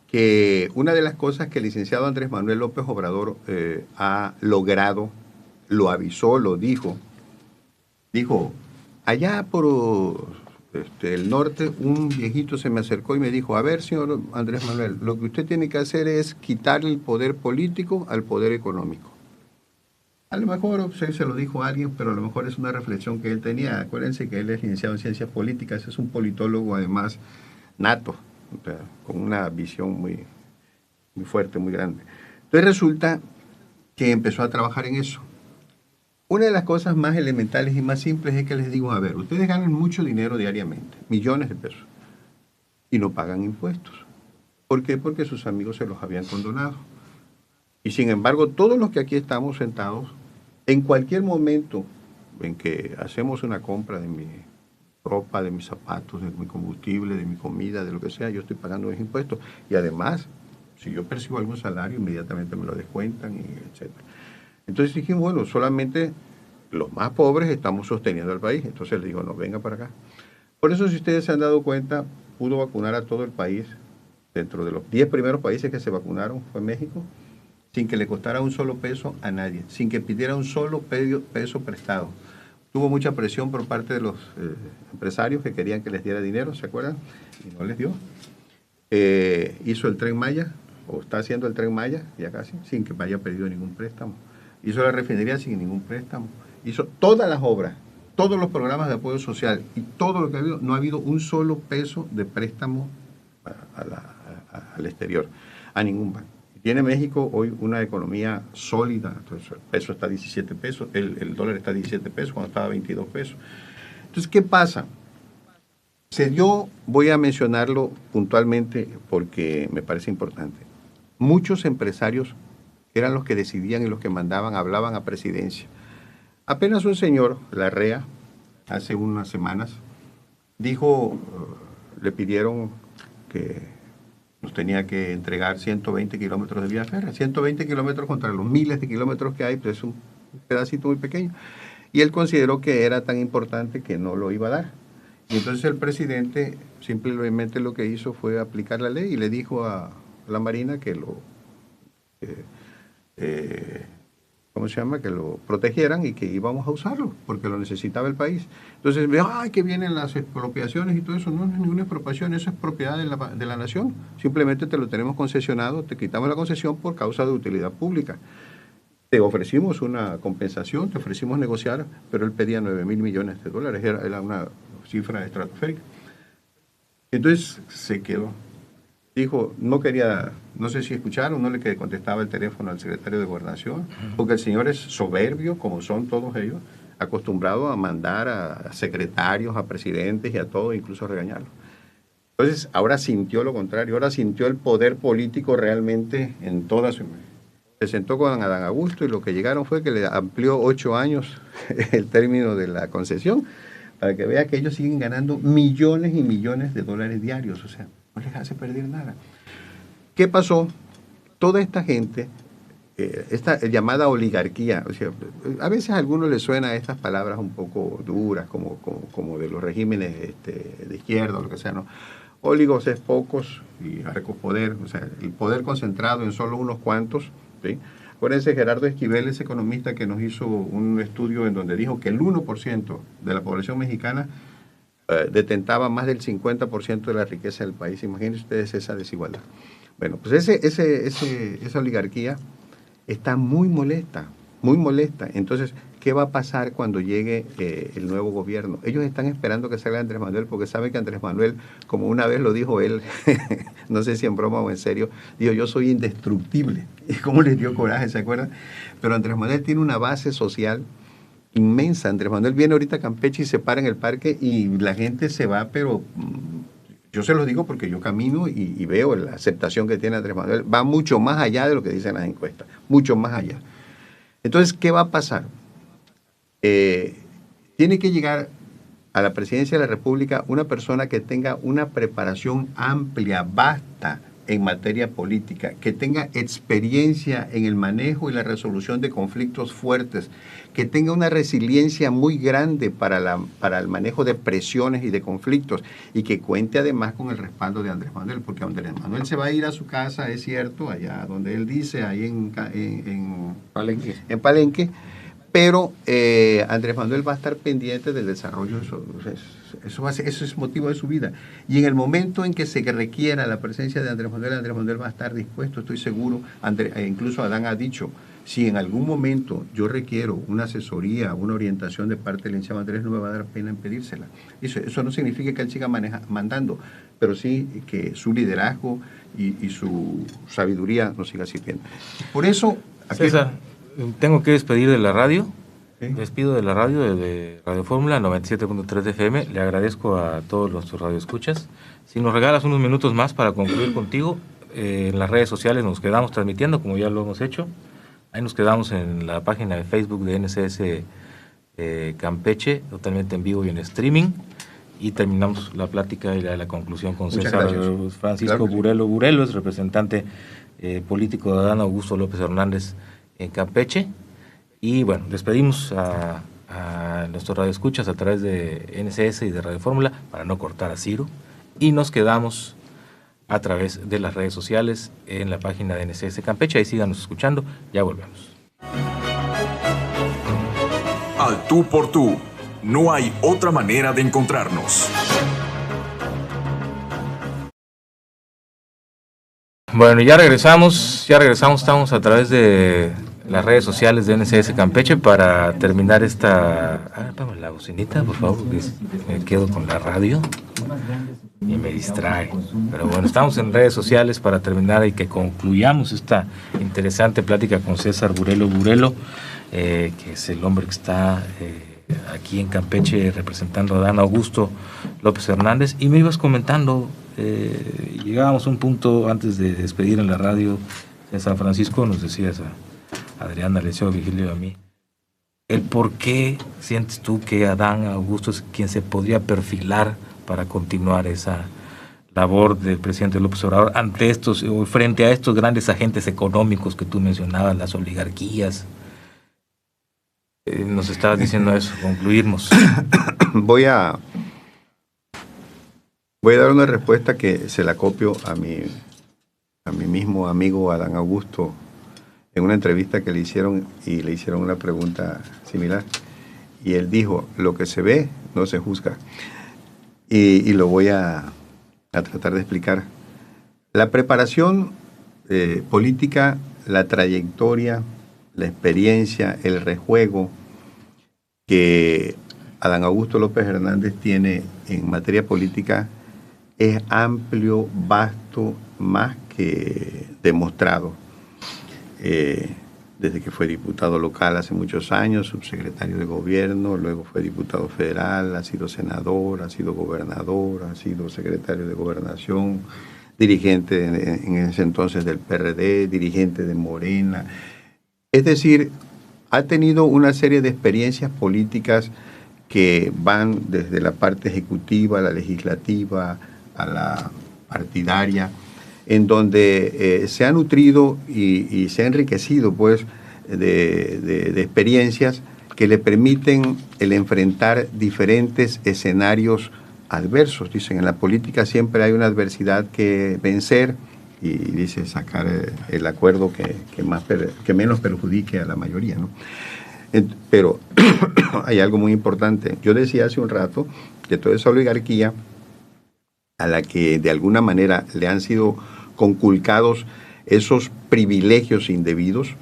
que una de las cosas que el licenciado Andrés Manuel López Obrador ha logrado, lo avisó, lo dijo, allá por el norte, un viejito se me acercó y me dijo, a ver, señor Andrés Manuel, lo que usted tiene que hacer es quitarle el poder político al poder económico. A lo mejor se lo dijo a alguien, pero a lo mejor es una reflexión que él tenía. Acuérdense que él es licenciado en Ciencias Políticas, es un politólogo además nato, o sea, con una visión muy, muy fuerte, muy grande. Entonces resulta que empezó a trabajar en eso. Una de las cosas más elementales y más simples es que les digo, a ver, ustedes ganan mucho dinero diariamente, millones de pesos, y no pagan impuestos. ¿Por qué? Porque sus amigos se los habían condonado. Y sin embargo, todos los que aquí estamos sentados, en cualquier momento en que hacemos una compra de mi ropa, de mis zapatos, de mi combustible, de mi comida, de lo que sea, yo estoy pagando los impuestos. Y además, si yo percibo algún salario, inmediatamente me lo descuentan, y etc. Entonces dijimos, bueno, solamente los más pobres estamos sosteniendo al país. Entonces le digo, no, venga para acá. Por eso, si ustedes se han dado cuenta, pudo vacunar a todo el país. Dentro de los 10 primeros países que se vacunaron fue México, sin que le costara un solo peso a nadie, sin que pidiera un solo peso prestado. Tuvo mucha presión por parte de los empresarios que querían que les diera dinero, ¿se acuerdan? Y no les dio. Hizo el Tren Maya, o está haciendo el Tren Maya, ya casi, sin que haya pedido ningún préstamo. Hizo la refinería sin ningún préstamo. Hizo todas las obras, todos los programas de apoyo social y todo lo que ha habido. No ha habido un solo peso de préstamo al exterior, a ningún banco. Tiene México hoy una economía sólida. Entonces el peso está a 17 pesos, el dólar está a 17 pesos cuando estaba a 22 pesos. Entonces, ¿qué pasa? Se dio, voy a mencionarlo puntualmente porque me parece importante. Muchos empresarios eran los que decidían y los que mandaban, hablaban a presidencia. Apenas un señor, Larrea, hace unas semanas, dijo, le pidieron que nos tenía que entregar 120 kilómetros de vía férrea. 120 kilómetros contra los miles de kilómetros que hay, pues es un pedacito muy pequeño. Y él consideró que era tan importante que no lo iba a dar. Y entonces el presidente simplemente lo que hizo fue aplicar la ley y le dijo a la Marina que lo... ¿cómo se llama? Que lo protegieran y que íbamos a usarlo, porque lo necesitaba el país. Entonces, ¡ay, que vienen las expropiaciones y todo eso! No es ninguna expropiación, eso es propiedad de la nación. Simplemente te lo tenemos concesionado, te quitamos la concesión por causa de utilidad pública. Te ofrecimos una compensación, te ofrecimos negociar, pero él pedía 9,000 millones de dólares, era una cifra estratosférica. Entonces se quedó. Dijo, no quería, no sé si escucharon, no le contestaba el teléfono al secretario de Gobernación, porque el señor es soberbio, como son todos ellos, acostumbrado a mandar a secretarios, a presidentes y a todo, incluso a regañarlos. Entonces, ahora sintió lo contrario, ahora sintió el poder político realmente en toda su... Se sentó con Adán Augusto y lo que llegaron fue que le amplió 8 años el término de la concesión, para que vea que ellos siguen ganando millones y millones de dólares diarios, o sea, no les hace perder nada. ¿Qué pasó? Toda esta gente, esta llamada oligarquía, o sea, a veces a algunos les suena estas palabras un poco duras, como de los regímenes de izquierda o lo que sea, ¿no? Oligos es pocos y arcos poder, o sea, el poder concentrado en solo unos cuantos, ¿sí? Acuérdense, Gerardo Esquivel, ese economista que nos hizo un estudio en donde dijo que el 1% de la población mexicana detentaba más del 50% de la riqueza del país. Imagínense ustedes esa desigualdad. Bueno, pues esa oligarquía está muy molesta, muy molesta. Entonces, ¿qué va a pasar cuando llegue el nuevo gobierno? Ellos están esperando que salga Andrés Manuel, porque saben que Andrés Manuel, como una vez lo dijo él, no sé si en broma o en serio, dijo, yo soy indestructible. Y cómo les dio coraje, ¿se acuerdan? Pero Andrés Manuel tiene una base social inmensa. Andrés Manuel viene ahorita a Campeche y se para en el parque y la gente se va, pero yo se los digo porque yo camino y veo la aceptación que tiene Andrés Manuel. Va mucho más allá de lo que dicen las encuestas, mucho más allá. Entonces, ¿qué va a pasar? Tiene que llegar a la presidencia de la República una persona que tenga una preparación amplia, vasta en materia política, que tenga experiencia en el manejo y la resolución de conflictos fuertes, que tenga una resiliencia muy grande para el manejo de presiones y de conflictos, y que cuente además con el respaldo de Andrés Manuel, porque Andrés Manuel se va a ir a su casa, es cierto, allá donde él dice, ahí en Palenque, pero Andrés Manuel va a estar pendiente del desarrollo de eso es motivo de su vida. Y en el momento en que se requiera la presencia de Andrés Manuel va a estar dispuesto, estoy seguro. Incluso Adán ha dicho Si en algún momento yo requiero una asesoría, una orientación de parte del licenciado Andrés, no me va a dar pena en pedírsela. Eso no significa que él siga mandando, pero sí que su liderazgo y su sabiduría nos siga sirviendo. Por eso... César, tengo que despedir de la radio. ¿Sí? Despido de la radio, de Radio Fórmula 97.3 FM. Le agradezco a todos nuestros radioescuchas. Si nos regalas unos minutos más para concluir contigo, en las redes sociales nos quedamos transmitiendo, como ya lo hemos hecho. Ahí nos quedamos en la página de Facebook de NCS Campeche, totalmente en vivo y en streaming. Y terminamos la plática y la conclusión con César Francisco Burelo. Burelo es representante político de Adán Augusto López Hernández en Campeche. Y bueno, despedimos a nuestros radioescuchas a través de NCS y de Radio Fórmula para no cortar a Ciro. Y nos quedamos a través de las redes sociales en la página de NCS Campeche. Ahí síganos escuchando. Ya volvemos. Al tú por tú. No hay otra manera de encontrarnos. Bueno, ya regresamos, estamos a través de las redes sociales de NCS Campeche para terminar esta... la bocinita, por favor, me quedo con la radio y me distrae. Pero bueno, estamos en redes sociales para terminar y que concluyamos esta interesante plática con César Burelo, que es el hombre que está aquí en Campeche representando a Adán Augusto López Hernández. Y me ibas comentando, llegábamos a un punto antes de despedir en la radio de San Francisco, nos decías a Adriana, Leceo, Vigilio y a mí, el por qué sientes tú que Adán Augusto es quien se podría perfilar para continuar esa labor del presidente López Obrador ante estos, o frente a estos grandes agentes económicos que tú mencionabas, las oligarquías. Nos estabas diciendo eso, concluimos. Voy a dar una respuesta que se la copio a mi mismo amigo Adán Augusto en una entrevista que le hicieron y le hicieron una pregunta similar. Y él dijo, lo que se ve no se juzga. Y lo voy a tratar de explicar. La preparación política, la trayectoria, la experiencia, el rejuego que Adán Augusto López Hernández tiene en materia política es amplio, vasto, más que demostrado. Desde que fue diputado local hace muchos años, subsecretario de gobierno, luego fue diputado federal, ha sido senador, ha sido gobernador, ha sido secretario de gobernación, dirigente en ese entonces del PRD, dirigente de Morena. Es decir, ha tenido una serie de experiencias políticas que van desde la parte ejecutiva, a la legislativa, a la partidaria, en donde se ha nutrido y se ha enriquecido pues de experiencias que le permiten el enfrentar diferentes escenarios adversos. Dicen, en la política siempre hay una adversidad que vencer y dice sacar el acuerdo que menos perjudique a la mayoría, ¿no? Pero hay algo muy importante. Yo decía hace un rato que toda esa oligarquía a la que de alguna manera le han sido conculcados esos privilegios indebidos,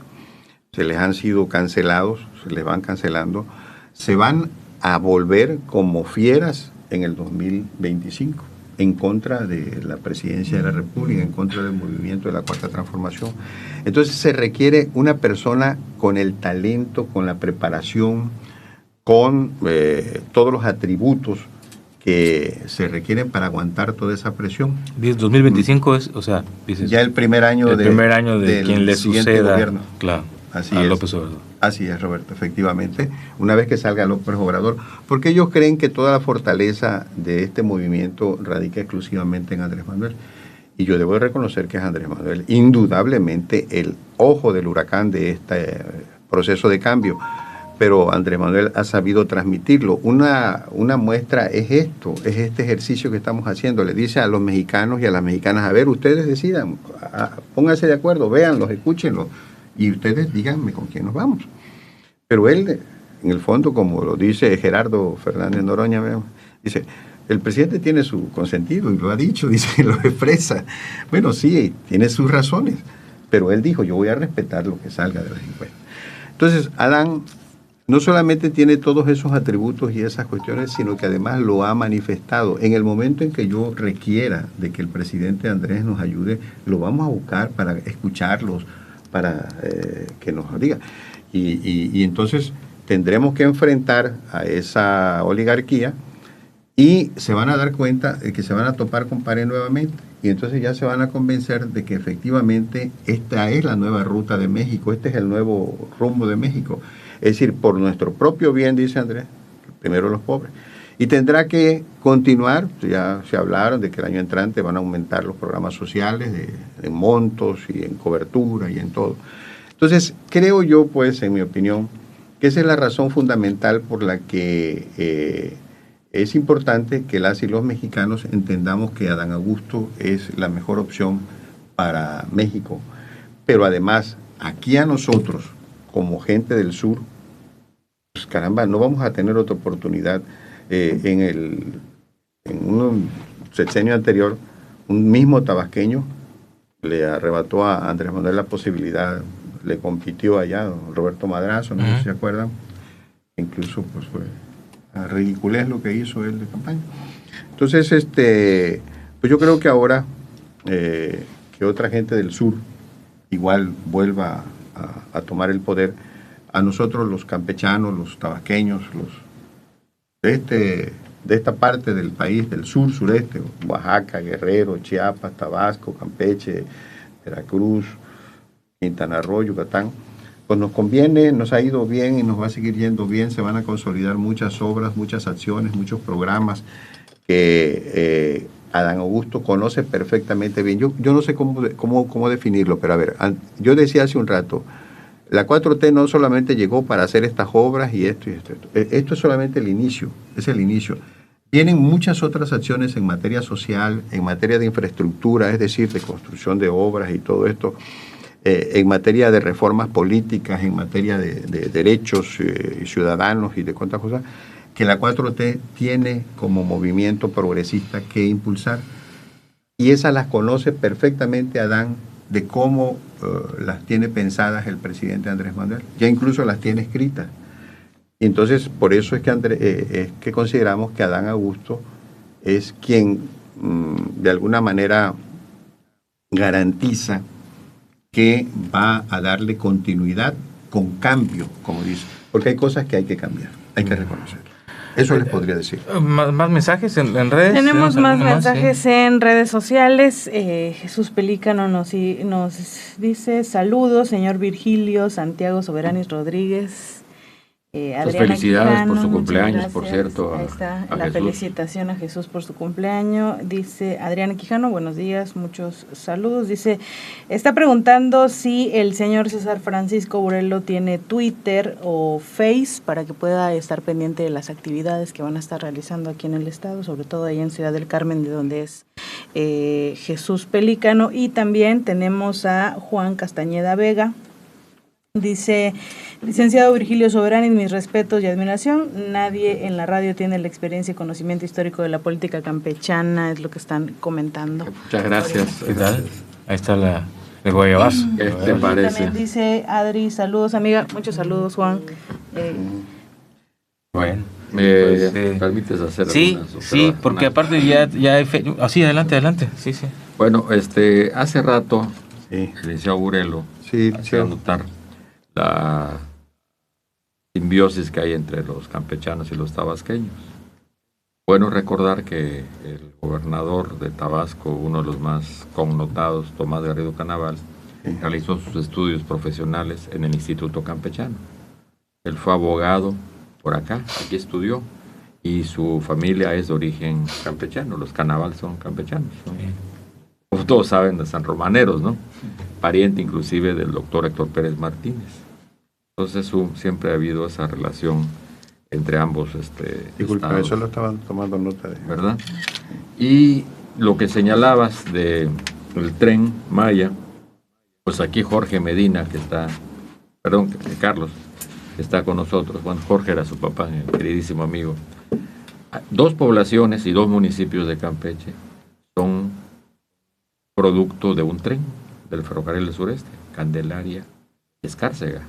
se les han sido cancelados, se les van cancelando, se van a volver como fieras en el 2025 en contra de la presidencia de la República, en contra del movimiento de la Cuarta Transformación. Entonces se requiere una persona con el talento, con la preparación, con todos los atributos que se requieren para aguantar toda esa presión. 2025 es, o sea, dices, ya el primer año de quien le suceda, gobierno. Claro, así a es. López Obrador. Así es, Roberto, efectivamente, una vez que salga López Obrador, porque ellos creen que toda la fortaleza de este movimiento radica exclusivamente en Andrés Manuel. Y yo debo reconocer que es Andrés Manuel, indudablemente, el ojo del huracán de este proceso de cambio. Pero Andrés Manuel ha sabido transmitirlo. Una muestra es este ejercicio que estamos haciendo. Le dice a los mexicanos y a las mexicanas, a ver, ustedes decidan, pónganse de acuerdo, véanlos, escúchenlos, y ustedes díganme con quién nos vamos. Pero él, en el fondo, como lo dice Gerardo Fernández Noroña, dice, el presidente tiene su consentido, y lo ha dicho, dice, lo expresa. Bueno, sí, tiene sus razones, pero él dijo, yo voy a respetar lo que salga de las encuestas. Entonces, Adán no solamente tiene todos esos atributos y esas cuestiones, sino que además lo ha manifestado. En el momento en que yo requiera de que el presidente Andrés nos ayude, lo vamos a buscar para escucharlos, para que nos diga. Y entonces tendremos que enfrentar a esa oligarquía y se van a dar cuenta de que se van a topar con pared nuevamente. Y entonces ya se van a convencer de que efectivamente esta es la nueva ruta de México, este es el nuevo rumbo de México. Es decir, por nuestro propio bien, dice Andrés, primero los pobres. Y tendrá que continuar, ya se hablaron de que el año entrante van a aumentar los programas sociales de montos y en cobertura y en todo. Entonces, creo yo, pues, en mi opinión, que esa es la razón fundamental por la que es importante que las y los mexicanos entendamos que Adán Augusto es la mejor opción para México. Pero además, aquí a nosotros, como gente del sur, pues caramba, no vamos a tener otra oportunidad. En un sexenio anterior, un mismo tabasqueño le arrebató a Andrés Manuel la posibilidad, le compitió allá, Roberto Madrazo, no sé si se acuerdan, incluso pues fue ridiculez lo que hizo él de campaña. Entonces, pues yo creo que ahora que otra gente del sur igual vuelva a tomar el poder, a nosotros los campechanos, los tabasqueños, los de esta parte del país, del sur, sureste, Oaxaca, Guerrero, Chiapas, Tabasco, Campeche, Veracruz, Quintana Roo, Yucatán, pues nos conviene, nos ha ido bien y nos va a seguir yendo bien, se van a consolidar muchas obras, muchas acciones, muchos programas que Adán Augusto conoce perfectamente bien. Yo no sé cómo definirlo, pero a ver, yo decía hace un rato, la 4T no solamente llegó para hacer estas obras y esto. Esto es solamente el inicio, es el inicio. Vienen muchas otras acciones en materia social, en materia de infraestructura, es decir, de construcción de obras y todo esto, en materia de reformas políticas, en materia de derechos ciudadanos y de cuantas cosas, que la 4T tiene como movimiento progresista que impulsar. Y esas las conoce perfectamente Adán, de cómo las tiene pensadas el presidente Andrés Manuel. Ya incluso las tiene escritas. Y entonces, por eso es que consideramos que Adán Augusto es quien, de alguna manera, garantiza que va a darle continuidad con cambio, como dice. Porque hay cosas que hay que cambiar, hay que reconocer. Eso les podría decir. ¿Más mensajes en redes? Tenemos más mensajes en redes sociales. Jesús Pelícano nos dice, saludos, señor Virgilio Santiago Soberanis Rodríguez. Felicidades Quijano, por su cumpleaños, gracias. por cierto. Ahí está la Jesús. felicitación a Jesús por su cumpleaños. Dice Adriana Quijano, buenos días, muchos saludos. Dice, está preguntando si el señor César Francisco Burelo tiene Twitter o Face para que pueda estar pendiente de las actividades que van a estar realizando aquí en el estado, sobre todo ahí en Ciudad del Carmen, de donde es Jesús Pelícano. Y también tenemos a Juan Castañeda Vega. Dice, licenciado Virgilio Soberanis, mis respetos y admiración. Nadie en la radio tiene la experiencia y conocimiento histórico de la política campechana, es lo que están comentando. Muchas gracias. ¿Qué tal? Ahí está el guayabazo. ¿Qué te parece? También dice Adri, saludos amiga, muchos saludos Juan. Bueno. ¿Me permites hacer algunas Sí, porque aparte ya hay fe... Sí, adelante. Sí. Bueno, hace rato, el licenciado Burelo hacía notar la simbiosis que hay entre los campechanos y los tabasqueños. Bueno recordar que el gobernador de Tabasco, uno de los más connotados, Tomás Garrido Canaval, realizó sus estudios profesionales en el Instituto Campechano. Él fue abogado por acá, aquí estudió, y su familia es de origen campechano, los Canaval son campechanos. Como todos saben, de San Romaneros, ¿no? Pariente inclusive del doctor Héctor Pérez Martínez. Entonces siempre ha habido esa relación entre ambos Disculpa, estados. eso lo estaban tomando nota de... ¿Verdad? Y lo que señalabas del Tren Maya, pues aquí Jorge Medina, Carlos, que está con nosotros. Bueno, Jorge era su papá, el queridísimo amigo. 2 poblaciones y 2 municipios de Campeche son producto de un tren, del ferrocarril del sureste. Candelaria y Escárcega.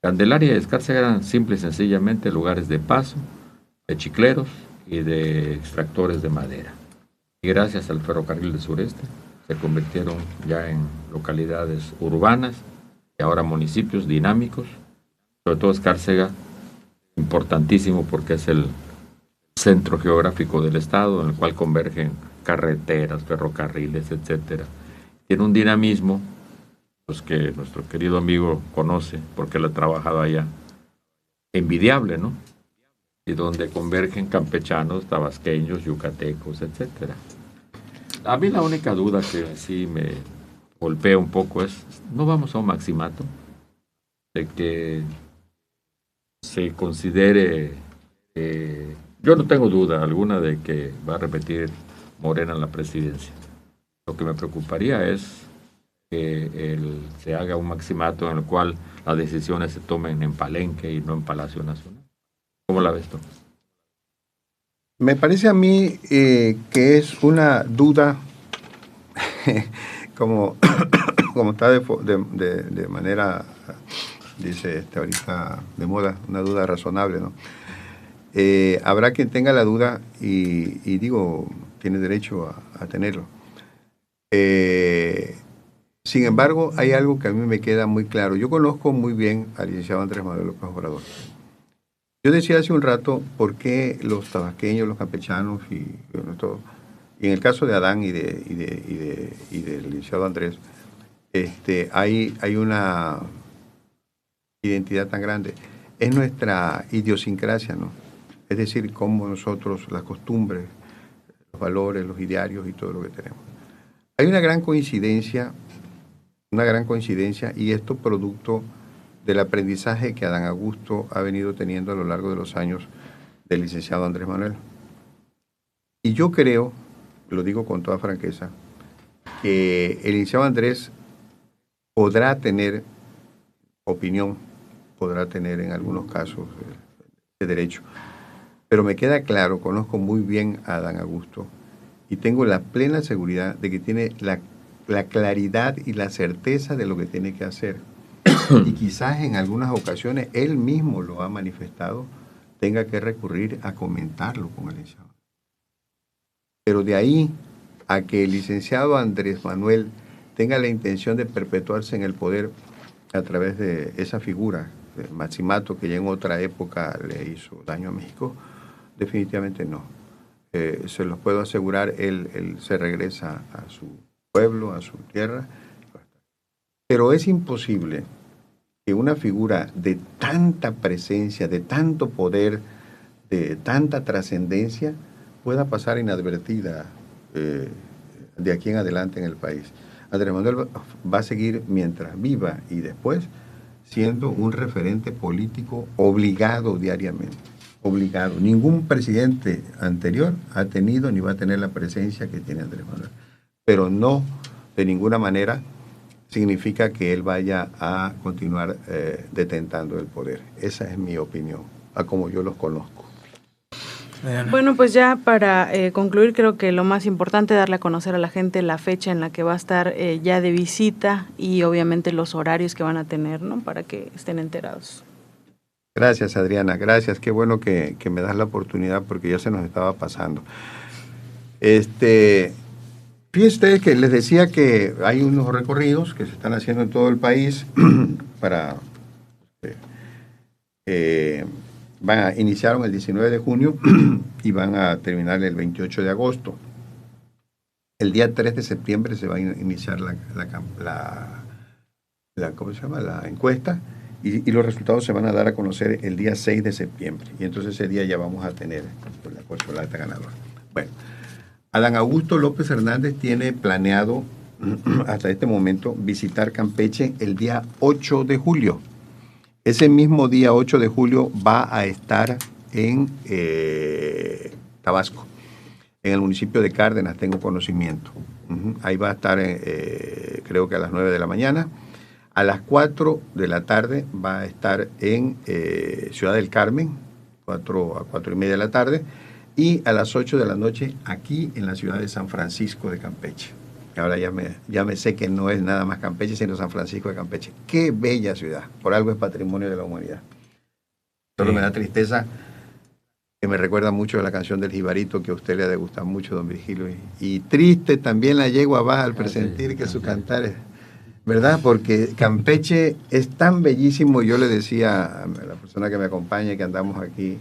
Candelaria y Escárcega eran simple y sencillamente lugares de paso, de chicleros y de extractores de madera. Y gracias al ferrocarril del sureste se convirtieron ya en localidades urbanas y ahora municipios dinámicos. Sobre todo Escárcega, importantísimo porque es el centro geográfico del estado en el cual convergen carreteras, ferrocarriles, etcétera. Tiene un dinamismo pues, que nuestro querido amigo conoce porque lo ha trabajado allá, envidiable, ¿no? Y donde convergen campechanos, tabasqueños, yucatecos, etcétera. A mí la única duda que sí me golpea un poco es, ¿no vamos a un maximato? De que se considere, yo no tengo duda alguna de que va a repetir Morena en la presidencia. Lo que me preocuparía es que se haga un maximato en el cual las decisiones se tomen en Palenque y no en Palacio Nacional. ¿Cómo la ves tú? Me parece a mí que es una duda, como está de manera, dice ahorita de moda, una duda razonable, ¿no? Habrá quien tenga la duda y digo, tiene derecho a tenerlo. Sin embargo, hay algo que a mí me queda muy claro. Yo conozco muy bien al licenciado Andrés Manuel López Obrador. Yo decía hace un rato por qué los tabasqueños, los campechanos y todo, y en el caso de Adán y del licenciado Andrés, hay una identidad tan grande. Es nuestra idiosincrasia, ¿no? Es decir, cómo nosotros, las costumbres, los valores, los idearios y todo lo que tenemos. Hay una gran coincidencia, y esto producto del aprendizaje que Adán Augusto ha venido teniendo a lo largo de los años del licenciado Andrés Manuel. Y yo creo, lo digo con toda franqueza, que el licenciado Andrés podrá tener opinión, podrá tener en algunos casos de derecho, pero me queda claro, conozco muy bien a Adán Augusto y tengo la plena seguridad de que tiene la claridad y la certeza de lo que tiene que hacer. Y quizás en algunas ocasiones él mismo lo ha manifestado, tenga que recurrir a comentarlo con el licenciado. Pero de ahí a que el licenciado Andrés Manuel tenga la intención de perpetuarse en el poder a través de esa figura, el maximato que ya en otra época le hizo daño a México, definitivamente no. Se los puedo asegurar, él se regresa a su pueblo, a su tierra. Pero es imposible que una figura de tanta presencia, de tanto poder, de tanta trascendencia, pueda pasar inadvertida de aquí en adelante en el país. Andrés Manuel va a seguir mientras viva y después siendo un referente político obligado diariamente. Obligado. Ningún presidente anterior ha tenido ni va a tener la presencia que tiene Andrés Manuel. Pero no, de ninguna manera, significa que él vaya a continuar detentando el poder. Esa es mi opinión, a como yo los conozco. Bueno, pues ya para concluir, creo que lo más importante es darle a conocer a la gente la fecha en la que va a estar ya de visita y obviamente los horarios que van a tener, ¿no? Para que estén enterados. Gracias, Adriana, gracias. Qué bueno que me das la oportunidad porque ya se nos estaba pasando. Fíjense ustedes que les decía que hay unos recorridos que se están haciendo en todo el país para... iniciaron el 19 de junio y van a terminar el 28 de agosto. El día 3 de septiembre se va a iniciar ¿cómo se llama? La encuesta y los resultados se van a dar a conocer el día 6 de septiembre. Y entonces ese día ya vamos a tener la corcholata ganadora. Bueno, Adán Augusto López Hernández tiene planeado hasta este momento visitar Campeche el día 8 de julio. Ese mismo día 8 de julio va a estar en Tabasco, en el municipio de Cárdenas, tengo conocimiento. Ahí va a estar, creo que a las 9 de la mañana. A las 4 de la tarde va a estar en Ciudad del Carmen, 4 a 4 y media de la tarde. Y a las 8 de la noche aquí en la ciudad de San Francisco de Campeche. Ahora ya me sé que no es nada más Campeche, sino San Francisco de Campeche. Qué bella ciudad, por algo es patrimonio de la humanidad. Solo me da tristeza que me recuerda mucho a la canción del Jibarito, que a usted le ha de gustar mucho, don Virgilio. Y triste también la yegua baja al presentir que su cantar es, ¿verdad? Porque Campeche es tan bellísimo. Yo le decía a la persona que me acompaña, que andamos aquí,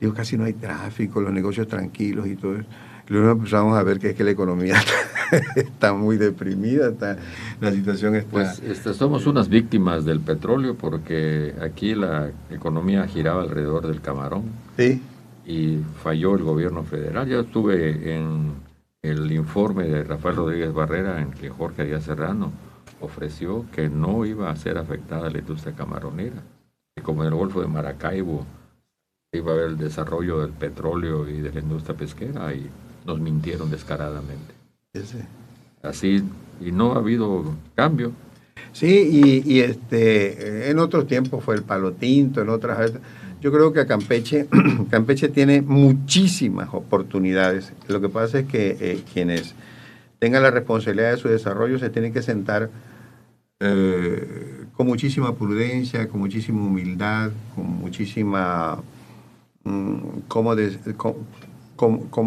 digo, casi no hay tráfico, los negocios tranquilos y todo eso. Luego empezamos a ver que es que la economía está muy deprimida, la situación está... Pues somos unas víctimas del petróleo, porque aquí la economía giraba alrededor del camarón. Sí. Y falló el gobierno federal. Yo estuve en el informe de Rafael Rodríguez Barrera, en que Jorge Díaz Serrano ofreció que no iba a ser afectada la industria camaronera. Y como en el Golfo de Maracaibo iba a haber el desarrollo del petróleo y de la industria pesquera, y nos mintieron descaradamente. Sí. Así, y no ha habido cambio. Sí, y en otros tiempos fue el palo tinto, en otras veces. Yo creo que Campeche tiene muchísimas oportunidades. Lo que pasa es que quienes tengan la responsabilidad de su desarrollo se tienen que sentar con muchísima prudencia, con muchísima humildad, con muchísima, ¿cómo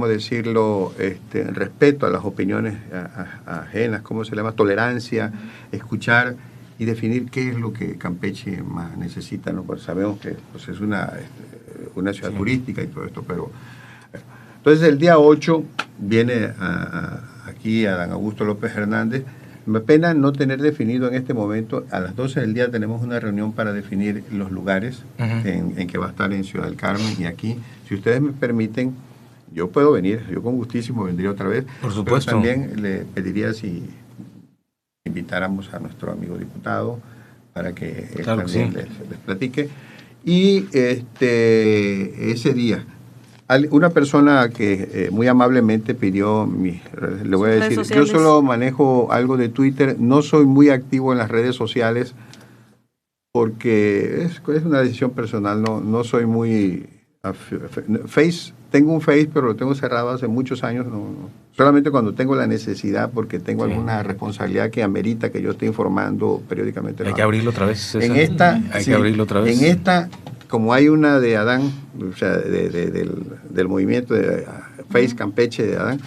decirlo? Respeto a las opiniones ajenas, ¿cómo se llama? Tolerancia, escuchar y definir qué es lo que Campeche más necesita, ¿no? Pues sabemos que pues, es una ciudad turística y todo esto, pero... Entonces el día 8 viene aquí a Dan Augusto López Hernández. Me pena no tener definido en este momento. A las 12 del día tenemos una reunión para definir los lugares en que va a estar en Ciudad del Carmen y aquí. Si ustedes me permiten, yo puedo venir, yo con gustísimo vendría otra vez. Por supuesto. Pero también le pediría si invitáramos a nuestro amigo diputado para que él también les platique. Y ese día, una persona que muy amablemente pidió, le voy a decir, yo solo manejo algo de Twitter, no soy muy activo en las redes sociales porque es una decisión personal, no soy muy... Tengo un Face, pero lo tengo cerrado hace muchos años, solamente cuando tengo la necesidad, porque tengo alguna responsabilidad que amerita que yo esté informando periódicamente. Hay que abrirlo otra vez, César. Hay que abrirlo otra vez. En esta, como hay una de Adán, o sea, del movimiento de Face Campeche de Adán,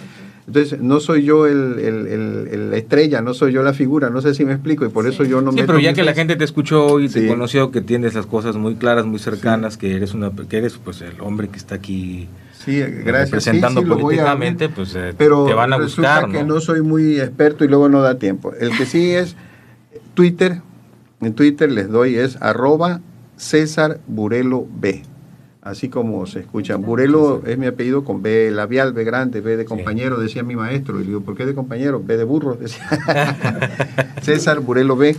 entonces no soy yo la estrella, no soy yo la figura, no sé si me explico, y por eso yo no me... Sí, pero ya que la gente te escuchó y te conoció, que tienes las cosas muy claras, muy cercanas, que eres pues el hombre que está aquí representando políticamente, pues pero te van a buscar, ¿no? Que no soy muy experto y luego no da tiempo. El que sí es Twitter, en Twitter les doy es @CésarBureloB. Así como se escuchan. Burelo es mi apellido con B labial, B grande, B de compañero, decía mi maestro. Y le digo, ¿por qué de compañero? B de burro, decía. César Burelo B,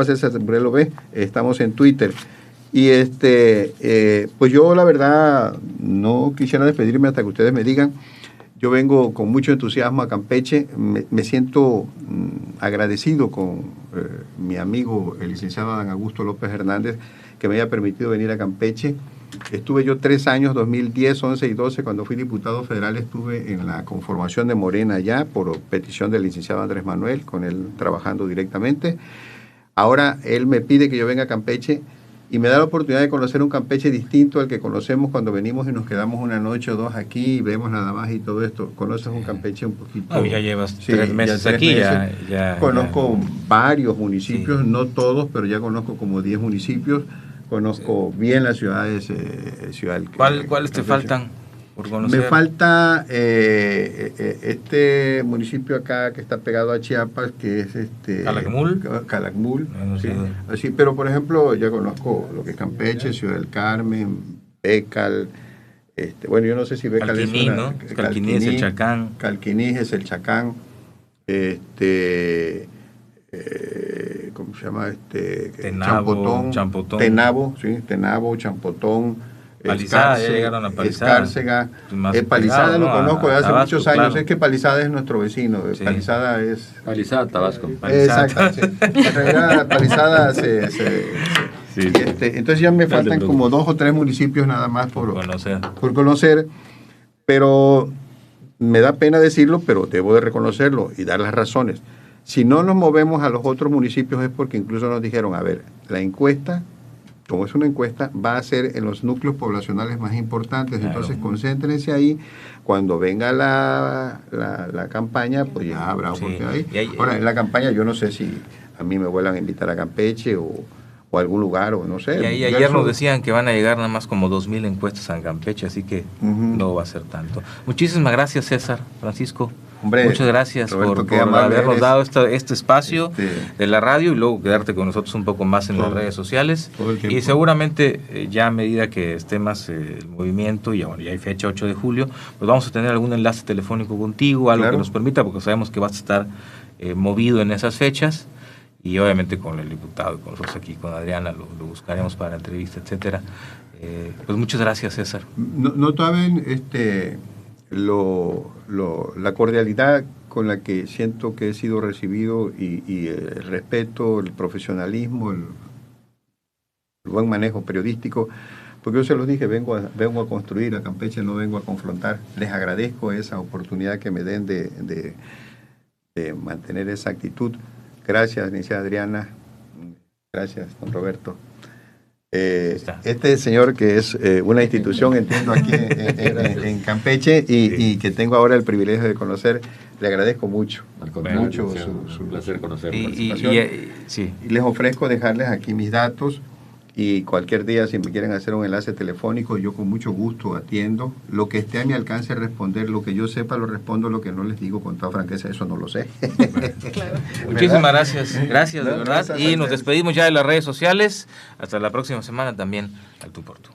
@César Burelo B. Estamos en Twitter. Y pues yo la verdad no quisiera despedirme hasta que ustedes me digan. Yo vengo con mucho entusiasmo a Campeche. Me siento agradecido con mi amigo, el licenciado Dan Augusto López Hernández, que me haya permitido venir a Campeche. Estuve yo 3 años, 2010, 11 y 12, cuando fui diputado federal, estuve en la conformación de Morena ya, por petición del licenciado Andrés Manuel, con él trabajando directamente. Ahora él me pide que yo venga a Campeche y me da la oportunidad de conocer un Campeche distinto al que conocemos cuando venimos y nos quedamos una noche o dos aquí y vemos nada más y todo esto. Conoces un Campeche un poquito... ya llevas 3 meses aquí. Conozco varios municipios, no todos, pero ya conozco como 10 municipios. Conozco bien las ciudades. ¿Cuáles te faltan por conocer? Me falta este municipio acá que está pegado a Chiapas, que es Calakmul. Sí. Así, pero por ejemplo, ya conozco lo que es Campeche, Ciudad del Carmen, Bécal. Bueno, yo no sé si Bécal Calquiní, es ¿no? Calquiní es el Chacán. Calquiní es el Chacán. ¿Cómo se llama? Champotón. Tenabo, Champotón. Palizada, ya llegaron a Palizada. Escárcega. Palizada lo conozco de hace Tabasco, muchos años. claro. Es que Palizada es nuestro vecino. Sí. Palizada es... Palizada, Tabasco. Exacto. Sí. En realidad, Palizada entonces ya me faltan como 2 o 3 municipios nada más por conocer. Pero me da pena decirlo, pero debo de reconocerlo y dar las razones. Si no nos movemos a los otros municipios es porque incluso nos dijeron, a ver, la encuesta, como es una encuesta, va a ser en los núcleos poblacionales más importantes, claro. Entonces concéntrense ahí, cuando venga la campaña, pues ya habrá oportunidad ahí. Ahora, en la campaña yo no sé si a mí me vuelvan a invitar a Campeche o algún lugar, o no sé. Y ayer nos decían que van a llegar nada más como 2,000 encuestas a Campeche, así que no va a ser tanto. Muchísimas gracias, César, Francisco. Hombre, muchas gracias, Roberto, por habernos dado este espacio de la radio y luego quedarte con nosotros un poco más en las redes sociales. Y seguramente ya a medida que esté más el movimiento, y bueno, ya hay fecha 8 de julio, pues vamos a tener algún enlace telefónico contigo, algo que nos permita, porque sabemos que vas a estar movido en esas fechas. Y obviamente con el diputado y con nosotros aquí, con Adriana, lo buscaremos para entrevista, etcétera. Pues muchas gracias, César. No saben la cordialidad con la que siento que he sido recibido y el respeto, el profesionalismo, el buen manejo periodístico, porque yo se los dije, vengo a construir a Campeche, no vengo a confrontar. Les agradezco esa oportunidad que me den de mantener esa actitud. Gracias, licenciada Adriana. Gracias, don Roberto. Este señor que es una institución, entiendo, aquí en Campeche y que tengo ahora el privilegio de conocer, le agradezco mucho. Mucho su placer conocerlo. Y les ofrezco dejarles aquí mis datos. Y cualquier día, si me quieren hacer un enlace telefónico, yo con mucho gusto atiendo. Lo que esté a mi alcance responder, lo que yo sepa lo respondo, lo que no les digo con toda franqueza, eso no lo sé. Claro. Muchísimas gracias, de verdad. Y nos despedimos ya de las redes sociales. Hasta la próxima semana también al Tú por Tú.